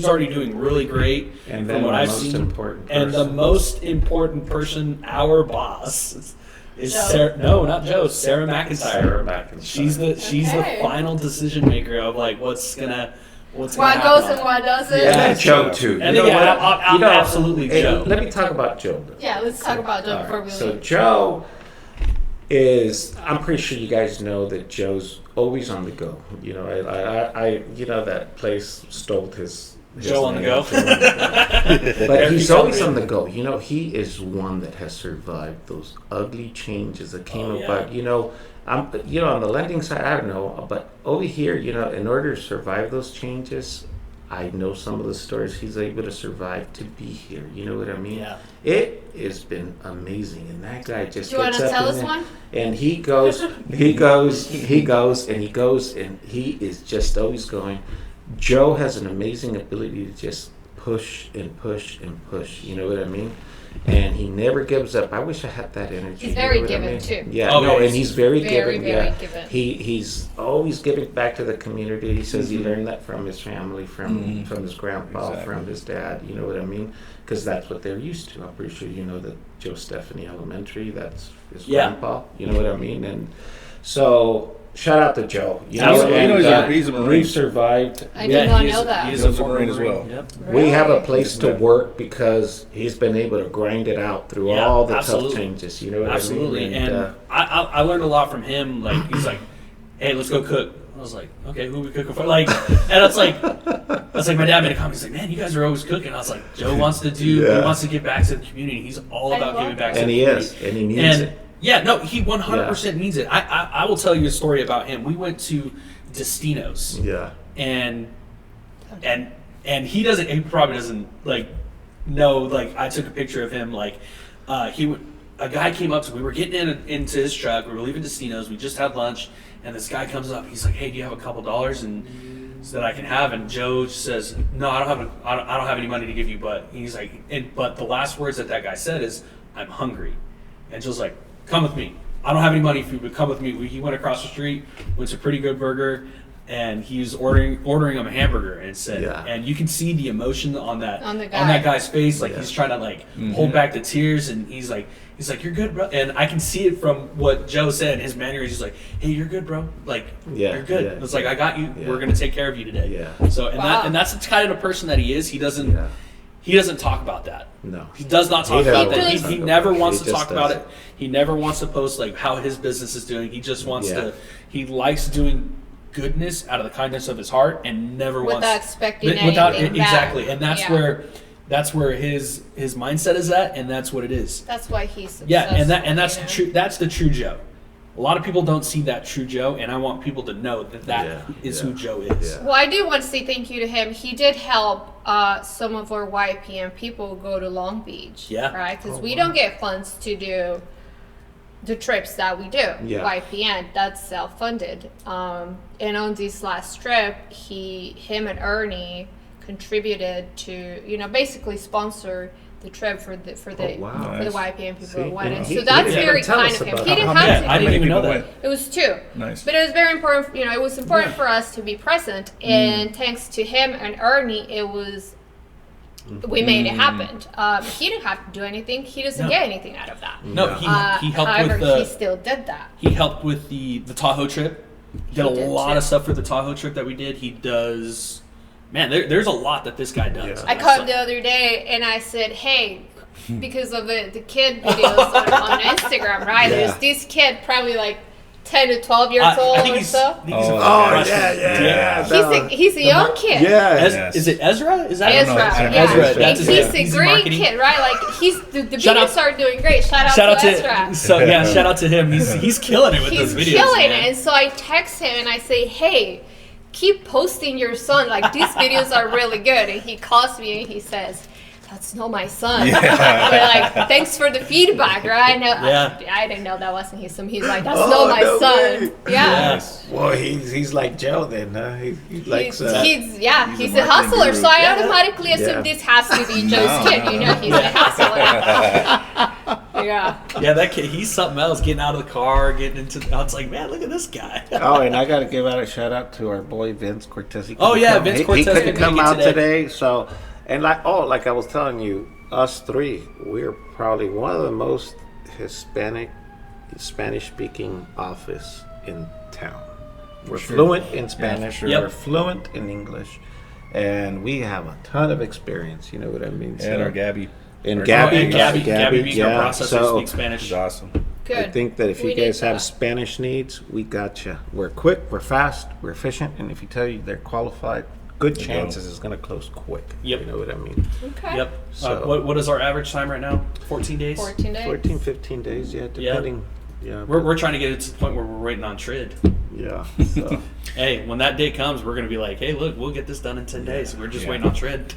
S1: already doing really great.
S2: And then
S1: from what
S2: the
S1: I've
S2: most
S1: seen.
S2: important
S1: And the
S2: person.
S1: most important person, our boss, is
S4: Joe.
S1: Sarah. No, not Joe. Sarah McIntyre.
S2: Sarah McIntyre.
S1: She's the
S4: Okay.
S1: final decision maker of like what's gonna
S4: What
S1: happen
S4: goes
S1: on
S4: and
S1: it.
S4: what doesn't.
S2: And then Joe too.
S1: And
S2: You know
S1: yeah,
S2: what?
S1: absolutely
S2: Hey,
S1: Joe.
S2: let me talk about Joe.
S4: Yeah, let's talk about Joe before we
S2: So
S4: leave.
S2: Joe I'm pretty sure you guys know that Joe's always on the go. I that place stole his
S1: Joe on the
S2: name.
S1: go.
S2: But he's always on the go. He is one that has survived those ugly changes that came
S1: Oh, yeah.
S2: about. On the lending side, I don't know, but over here, in order to survive those changes, I know some of the stories he's able to survive to be here. You know what I mean?
S1: Yeah.
S2: It has been amazing, and that guy just
S4: Do you want
S2: gets
S4: to
S2: up
S4: tell
S2: in
S4: us
S2: there,
S4: one?
S2: and he goes, and he is just always going. Joe has an amazing ability to just push and push and push. You know what I mean? And he never gives up. I wish I had that energy.
S4: He's very
S2: you know what I
S4: giving,
S2: mean?
S4: too.
S2: Yeah,
S1: Oh,
S2: no,
S1: yeah,
S2: and he's very,
S4: very,
S2: giving.
S4: very
S2: Yeah,
S4: giving.
S2: he's always giving back to the community. He says he learned that from his family, from his grandpa,
S3: Exactly.
S2: from his dad. You know what I mean? Because that's what they're used to. I'm pretty sure you know that Joe Stephanie Elementary. That's his
S1: Yeah.
S2: grandpa. You know what I mean? And so. Shout out to Joe.
S1: Absolutely.
S3: He's a Marine.
S2: We've survived.
S4: I did not know that.
S1: He's
S3: He's
S1: a
S3: a
S1: former
S3: Marine as
S1: Marine.
S3: well.
S1: Yep.
S2: We have a
S4: Really?
S2: place to work because he's been able to grind it out through
S1: Yeah,
S2: all the
S1: absolutely.
S2: tough changes. You know what
S1: Absolutely.
S2: I mean?
S1: And I learned a lot from him. Like he's like, hey, let's go cook. I was like, okay, who are we cooking for? Like, and it's like my dad made a comment. He's like, man, you guys are always cooking. I was like, Joe wants to he wants to give back to the community. He's all
S4: I
S1: about
S4: love
S1: giving back
S4: that.
S1: to
S2: And
S1: the
S2: he
S1: community.
S2: is, and he needs it.
S1: Yeah, no, he 100% needs it. I will tell you a story about him. We went to Destino's,
S2: Yeah.
S1: and he doesn't. He probably doesn't know. Like I took a picture of him. Like a guy came up to. We were getting into his truck. We were leaving Destino's. We just had lunch, and this guy comes up. He's like, "Hey, do you have a couple dollars and so that I can have?" And Joe says, "No, I don't have any money to give you." But he's like, but the last words that guy said is, "I'm hungry," and Joe's like, "Come with me. I don't have any money for you, but come with me." He went across the street, went to a Pretty Good Burger, and he was ordering him a hamburger, and said, and you can see the emotion on that guy's face, like he's trying to hold back the tears, and he's like, "You're good, bro," and I can see it from what Joe said. His manner is just like, "Hey, you're good, bro. Like, you're good."
S2: Yeah,
S1: it's like, "I got you. We're gonna take care of you today."
S2: Yeah.
S1: So that's the kind of person that he is. He doesn't.
S2: Yeah.
S1: He doesn't talk about that.
S2: No.
S1: He does not talk
S2: He
S1: about
S2: doesn't.
S1: that. He never wants
S2: He
S1: to
S2: just
S1: talk about
S2: doesn't.
S1: it. He never wants to post like how his business is doing. He just wants
S2: Yeah.
S1: to. He likes doing goodness out of the kindness of his heart, and never
S4: Without
S1: wants
S4: expecting
S1: without
S4: anything back.
S1: exactly. And that's
S4: Yeah.
S1: where his mindset is at, and that's what it is.
S4: That's why he's successful.
S1: Yeah, and that's
S4: you know?
S1: true. That's the true Joe. A lot of people don't see that true Joe, and I want people to know that is who Joe is.
S2: Yeah.
S4: Well, I do want to say thank you to him. He did help some of our YPM people go to Long Beach.
S1: Yeah.
S4: Right? Because we don't get funds to do the trips that we do.
S2: Yeah.
S4: YPN, that's self-funded. And on this last trip, him and Ernie contributed to, basically sponsor the trip for the
S2: wow.
S4: for the YPN people
S2: See,
S4: who went.
S2: and
S4: So that's
S2: he
S4: very
S2: didn't tell
S4: kind
S2: us
S4: of him.
S2: about
S4: He didn't
S2: how
S4: have to.
S1: I didn't even know that.
S4: It was 2.
S3: Nice.
S4: But it was very important. It was important for us to be present, and thanks to him and Ernie, it was. We made it happen. He didn't have to do anything. He doesn't get anything out of that.
S1: No, he helped
S4: however,
S1: with
S4: he still did that.
S1: He helped with the Tahoe trip. Did a lot
S4: too.
S1: of stuff for the Tahoe trip that we did. He does. Man, there's a lot that this guy does.
S2: Yeah.
S4: I called him the other day and I said, hey, because of the kid videos on Instagram, right?
S2: Yeah.
S4: There's this kid, probably like 10 to 12 years old
S1: I think
S4: or
S1: he's,
S4: so.
S1: I think he's a
S2: Oh,
S1: freshman.
S2: yeah.
S4: He's a young kid.
S2: Yeah.
S1: Is it Ezra? Is that
S4: Ezra,
S3: Yeah.
S1: Ezra.
S2: Ezra.
S1: That's his
S4: He's
S1: name.
S4: a
S1: in
S4: great
S1: marketing.
S4: kid, right? Like the
S1: Shout out-
S4: videos are doing great. Shout
S1: Shout
S4: out
S1: out
S4: to Ezra.
S1: to shout out to him. He's killing it with
S4: He's
S1: those videos.
S4: killing
S1: man.
S4: it. And so I text him and I say, hey, keep posting your son. Like, these videos are really good. And he calls me and he says, that's not my son. But like, thanks for the feedback, right? No,
S1: Yeah.
S4: I didn't know that wasn't his son. He's like, that's
S2: Oh,
S4: not my
S2: no
S4: son.
S2: way.
S4: Yeah.
S1: Yes.
S2: Well, he's like Joe then, huh? He likes.
S4: He's
S3: He's
S4: a
S3: a marketing
S4: hustler,
S3: guru.
S4: so I
S2: Yeah.
S4: automatically assume
S2: Yeah.
S4: this has to be Joe's kid. You know, he's a hustler. Yeah.
S1: Yeah, that kid, he's something else. Getting out of the car, getting into. I was like, man, look at this guy.
S5: Oh, and I got to give out a shout out to our boy Vince Cortez.
S1: Oh, yeah,
S5: come.
S1: Vince
S5: He
S1: Cortez
S5: couldn't
S1: couldn't
S5: come
S1: make it
S5: out
S1: today.
S5: today. So, and like I was telling you, us 3, we're probably one of the most Spanish-speaking office in town. We're fluent in Spanish.
S3: sure.
S1: Yep.
S5: We're fluent in English, and we have a ton of experience. You know what I mean?
S3: And our Gabby.
S5: and
S3: Our-
S5: Gabby,
S1: and Gabby being our
S5: yeah.
S1: processor,
S5: So
S1: speaks Spanish.
S3: She's awesome.
S4: Good.
S5: I think that if
S4: We
S5: you
S4: need
S5: guys have
S4: that.
S5: Spanish needs, we got you. We're quick, we're fast, we're efficient, and if you tell you they're qualified, good chances it's going to close quick.
S1: Yep.
S5: You know what I mean?
S4: Okay.
S1: Yep.
S5: So-
S1: What is our average time right now? 14 days.
S4: 14 days.
S5: 14, 15 days, yeah, depending. Yeah.
S1: We're trying to get it to the point where we're waiting on Trid.
S5: yeah. So,
S1: Hey, when that day comes, we're gonna be like, hey, look, we'll get this done in 10 days. We're just
S3: Yeah.
S1: waiting on Trid.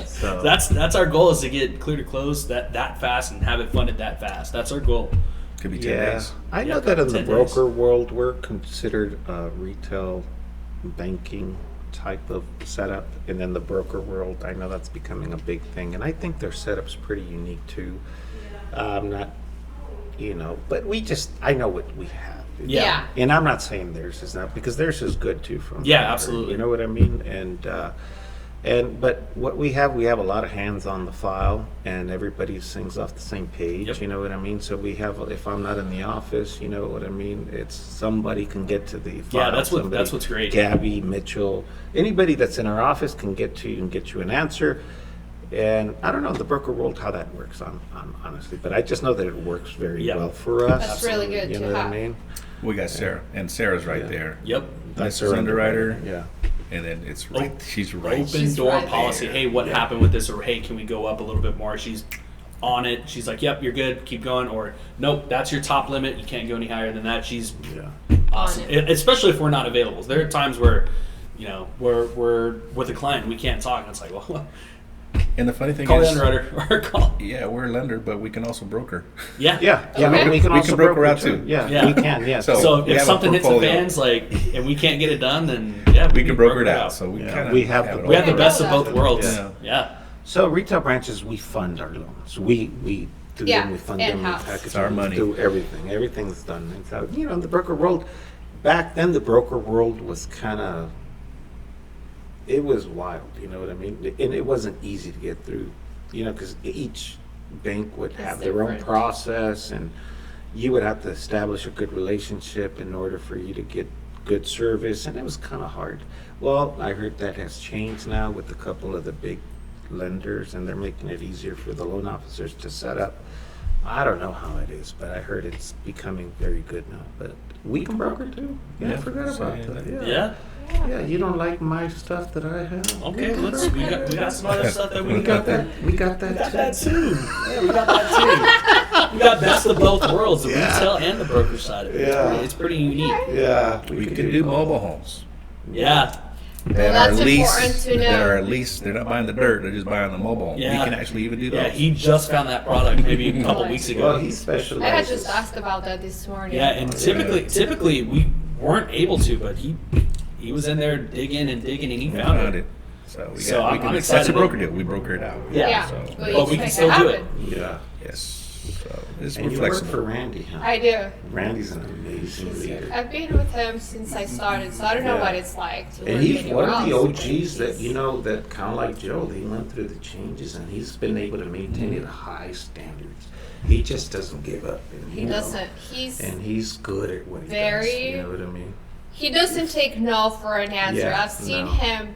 S5: So-
S1: That's our goal, is to get clear to close that fast and have it funded that fast. That's our goal.
S3: Could be 10
S5: yeah.
S3: days.
S5: I know
S1: Yeah,
S5: that in the
S1: 10 days.
S5: broker world, we're considered a retail banking type of setup. And in the broker world, I know that's becoming a big thing. And I think their setup's pretty unique too. Not, but I know what we have.
S4: Yeah.
S5: And I'm not saying theirs is not, because theirs is good too. From
S1: Yeah,
S5: what I heard,
S1: absolutely.
S5: You know what I mean? But what we have a lot of hands on the file, and everybody sings off the same page.
S1: Yep.
S5: You know what I mean? So we have, if I'm not in the office, you know what I mean? It's somebody can get to the file.
S1: That's
S5: somebody-
S1: what's great.
S5: Gabby, Mitchell, anybody that's in our office can get to you and get you an answer. And I don't know the broker world how that works on honestly, but I just know that it works very
S1: Yeah.
S5: well for us.
S4: That's really good
S5: You
S4: to
S5: know what
S4: have.
S5: I mean?
S3: We got Sarah, and Sarah's right
S5: Yeah.
S3: there.
S1: Yep.
S3: That's
S5: our
S3: her underwriter,
S5: Yeah.
S3: and then it's right. She's right.
S1: Open
S4: She's
S1: door
S4: right
S1: policy.
S5: there.
S1: Hey, what happened with this? Or hey, can we go up a little bit more? She's on it. She's like, yep, you're good. Keep going. Or nope, that's your top limit. You can't go any higher than that. She's
S5: Yeah.
S1: awesome.
S4: On it.
S1: Especially if we're not available. There are times where, we're with a client and we can't talk, and it's like, well,
S3: And the funny thing
S1: call the
S3: is,
S1: underwriter or call.
S3: yeah, we're a lender, but we can also broker.
S1: Yeah.
S5: Yeah.
S4: Okay.
S5: We can
S3: We
S5: also
S3: can broker
S5: broker
S3: out
S5: too.
S3: too.
S5: Yeah,
S1: Yeah.
S5: we can. Yeah.
S3: So-
S1: So
S3: we
S1: if
S3: have a
S1: something hits the
S3: portfolio.
S1: fans, like, and we can't get it done, then yeah,
S3: We can broker it out. So we
S5: Yeah.
S3: kind of
S5: We have the-
S3: it
S1: we have the
S3: all.
S1: best of both worlds.
S3: Yeah.
S1: Yeah.
S5: So retail branches, we fund our loans. We do
S4: Yeah,
S5: them, we fund them, we
S4: in-house.
S5: package
S3: It's our
S5: them, we
S3: money.
S5: do everything. Everything's done. And so, in the broker world, back then the broker world was kind of, it was wild, you know what I mean? And it wasn't easy to get through, because each bank would have their own
S4: different.
S5: process, and you would have to establish a good relationship in order for you to get good service, and it was kind of hard. Well, I heard that has changed now with a couple of the big lenders, and they're making it easier for the loan officers to set up. I don't know how it is, but I heard it's becoming very good now. But we can broker too. Yeah, I
S3: Yeah,
S5: forgot about
S3: so,
S5: that.
S1: Yeah.
S5: Yeah, you don't like my stuff that I have?
S1: Okay, we got some other stuff that
S5: We got that. We got that.
S1: We got that too. Yeah, we got that too. We got best of both worlds, the retail and the broker side of it.
S5: Yeah.
S1: It's pretty unique.
S5: Yeah,
S3: We can do mobile homes
S1: Yeah.
S3: that
S4: that's
S3: are at least
S4: important to
S3: that
S4: know.
S3: are at least they're not buying the dirt; they're just buying the mobile home.
S1: Yeah.
S3: We can actually even do those.
S1: Yeah, he just found that product maybe a couple weeks ago.
S5: Well, he
S4: I had
S5: specializes.
S4: just asked about that this morning.
S1: Yeah, and typically we weren't able to, but he was in there digging, and he found it.
S3: So
S1: I'm
S3: that's
S1: excited.
S3: a broker deal. We broker it out.
S1: Yeah.
S3: So,
S1: But we can still do it.
S2: Yeah.
S3: yes. So
S2: And
S3: we're
S2: you work
S3: flexible.
S2: for Randy, huh?
S4: I do.
S2: Randy's an amazing leader.
S4: I've been with him since I started, so I don't know
S2: Yeah.
S4: what it's like to
S2: And
S4: work
S2: he's
S4: anywhere
S2: one of the
S4: else.
S2: OGs that, you know, that kind of like Joe, they went through the changes and he's been able to maintain the high standards. He just doesn't give up. And
S4: He doesn't. He's
S2: good at what he
S4: very-
S2: does. You know what I mean?
S4: He doesn't take no for an answer.
S2: Yeah,
S4: I've seen
S2: no.
S4: him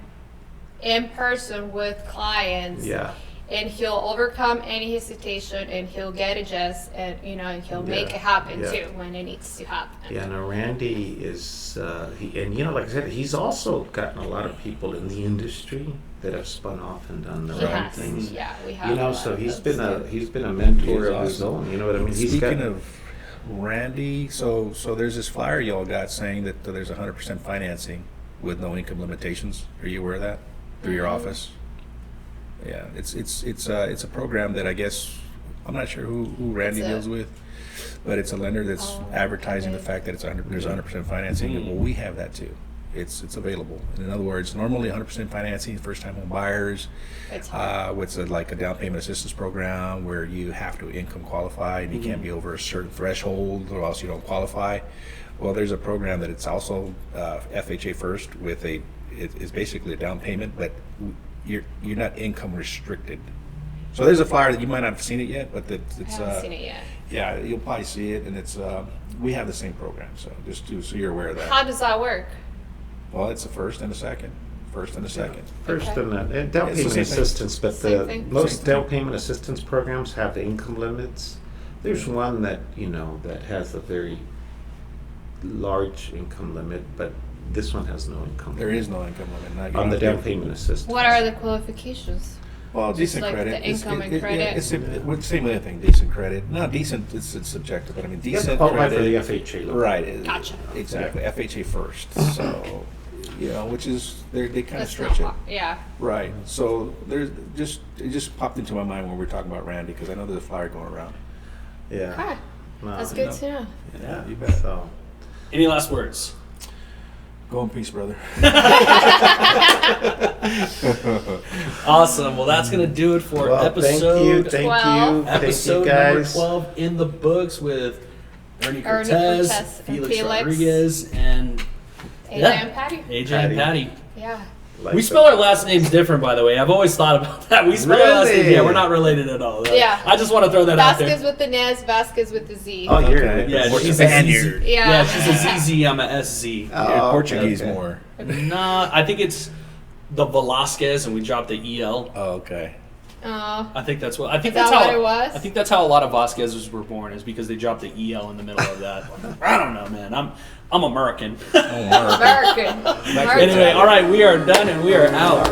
S4: in person with clients.
S2: Yeah.
S4: And he'll overcome any hesitation, and he'll get a yes, and and he'll make
S2: Yeah,
S4: it happen
S2: yeah.
S4: too when it needs to happen.
S2: Yeah, no, Randy is, and like I said, he's also gotten a lot of people in the industry that have spun off and done their
S4: He
S2: own
S4: has.
S2: things.
S4: Yeah, we have.
S2: You
S4: a
S2: know,
S4: lot
S2: so
S4: of
S2: he's
S4: those
S2: been
S4: too.
S2: a mentor
S3: He's
S2: of his
S3: awesome.
S2: own. You know what I mean?
S3: Speaking of Randy, so there's this flyer y'all got saying that there's 100% financing with no income limitations. Are you aware of that through your office? Yeah, it's a program that I guess I'm not sure who Randy
S4: It's a-
S3: deals with, but it's a lender that's
S4: Oh,
S3: advertising
S4: okay.
S3: the fact that there's 100% financing. And well, we have that too. It's available. In other words, normally 100% financing, first-time home buyers.
S4: It's hard.
S3: What's like a down payment assistance program where you have to income qualify and you can't be over a certain threshold or else you don't qualify. Well, there's a program that it's also FHA first with it's basically a down payment, but you're not income restricted. So there's a flyer that you might not have seen it yet, but
S4: I
S3: it's
S4: haven't seen it yet.
S3: yeah, you'll probably see it, and it's we have the same program, so so you're aware of that.
S4: How does that work?
S3: Well, it's a first and a second. First and a second.
S2: First
S4: Okay.
S2: and down
S3: It's the
S2: payment
S3: same thing.
S2: assistance, but
S4: Same thing.
S2: most
S3: Same
S2: down
S3: thing.
S2: payment assistance programs have the income limits. There's one that, that has a very large income limit, but this one has no income
S3: There
S2: limit.
S3: is no income limit.
S2: On the down payment assistance.
S4: What are the qualifications?
S3: Well,
S4: Just
S3: decent
S4: like the
S3: credit.
S4: income and
S3: yeah,
S4: credit?
S3: it's same other thing. Decent credit. No, decent. It's subjective, but I mean
S2: You have to
S3: decent
S2: qualify
S3: credit.
S2: for the FHA loan.
S3: Right.
S4: Gotcha.
S3: Exactly. FHA first. So, which is they kind of
S4: That's
S3: stretch
S4: not.
S3: it.
S4: Yeah.
S3: Right. So it just popped into my mind when we were talking about Randy because I know there's a flyer going around.
S2: Yeah.
S4: Okay.
S2: No,
S4: That's good to know.
S2: Yeah,
S3: You bet.
S2: So,
S1: Any last words?
S3: Go in peace, brother.
S1: Awesome. Well, that's gonna do it for
S2: well,
S1: episode
S2: thank
S4: 12.
S2: you,
S1: episode
S2: number
S1: number 12 in the books with Ernie
S4: Ernie
S1: Cortez,
S4: Cortez and
S1: Felix
S4: Felix.
S1: Rodriguez, and
S4: AJ
S1: Yeah.
S4: and Patty.
S1: AJ and Patty.
S4: Yeah.
S2: Like
S1: We
S2: the-
S1: spell our last names different, by the way. I've always thought about that. We spell our last names.
S2: Really?
S1: Yeah, we're not related at all.
S4: Yeah.
S1: I just want to throw that out
S4: Vasquez
S1: there.
S4: with the Nez, Vasquez with the Z.
S2: Oh, you're
S3: Okay.
S1: Yeah,
S3: Or
S1: she's a
S3: Spaniard.
S1: ZZ.
S4: Yeah.
S1: Yeah, she's a ZZ. I'm a SZ.
S2: Oh,
S3: You're
S2: okay,
S3: Portuguese
S2: okay.
S3: more.
S1: Nah, I think it's the Velasquez, and we dropped the EL.
S3: Oh, okay.
S4: Oh.
S1: I think that's what. I think
S4: Is
S1: that's
S4: that
S1: how
S4: what it was?
S1: I think that's how a lot of Vasquez's were born, is because they dropped the EL in the middle of that. I don't know, man. I'm American.
S3: Oh, America.
S4: American. American.
S1: Anyway, all right, we are done and we are out.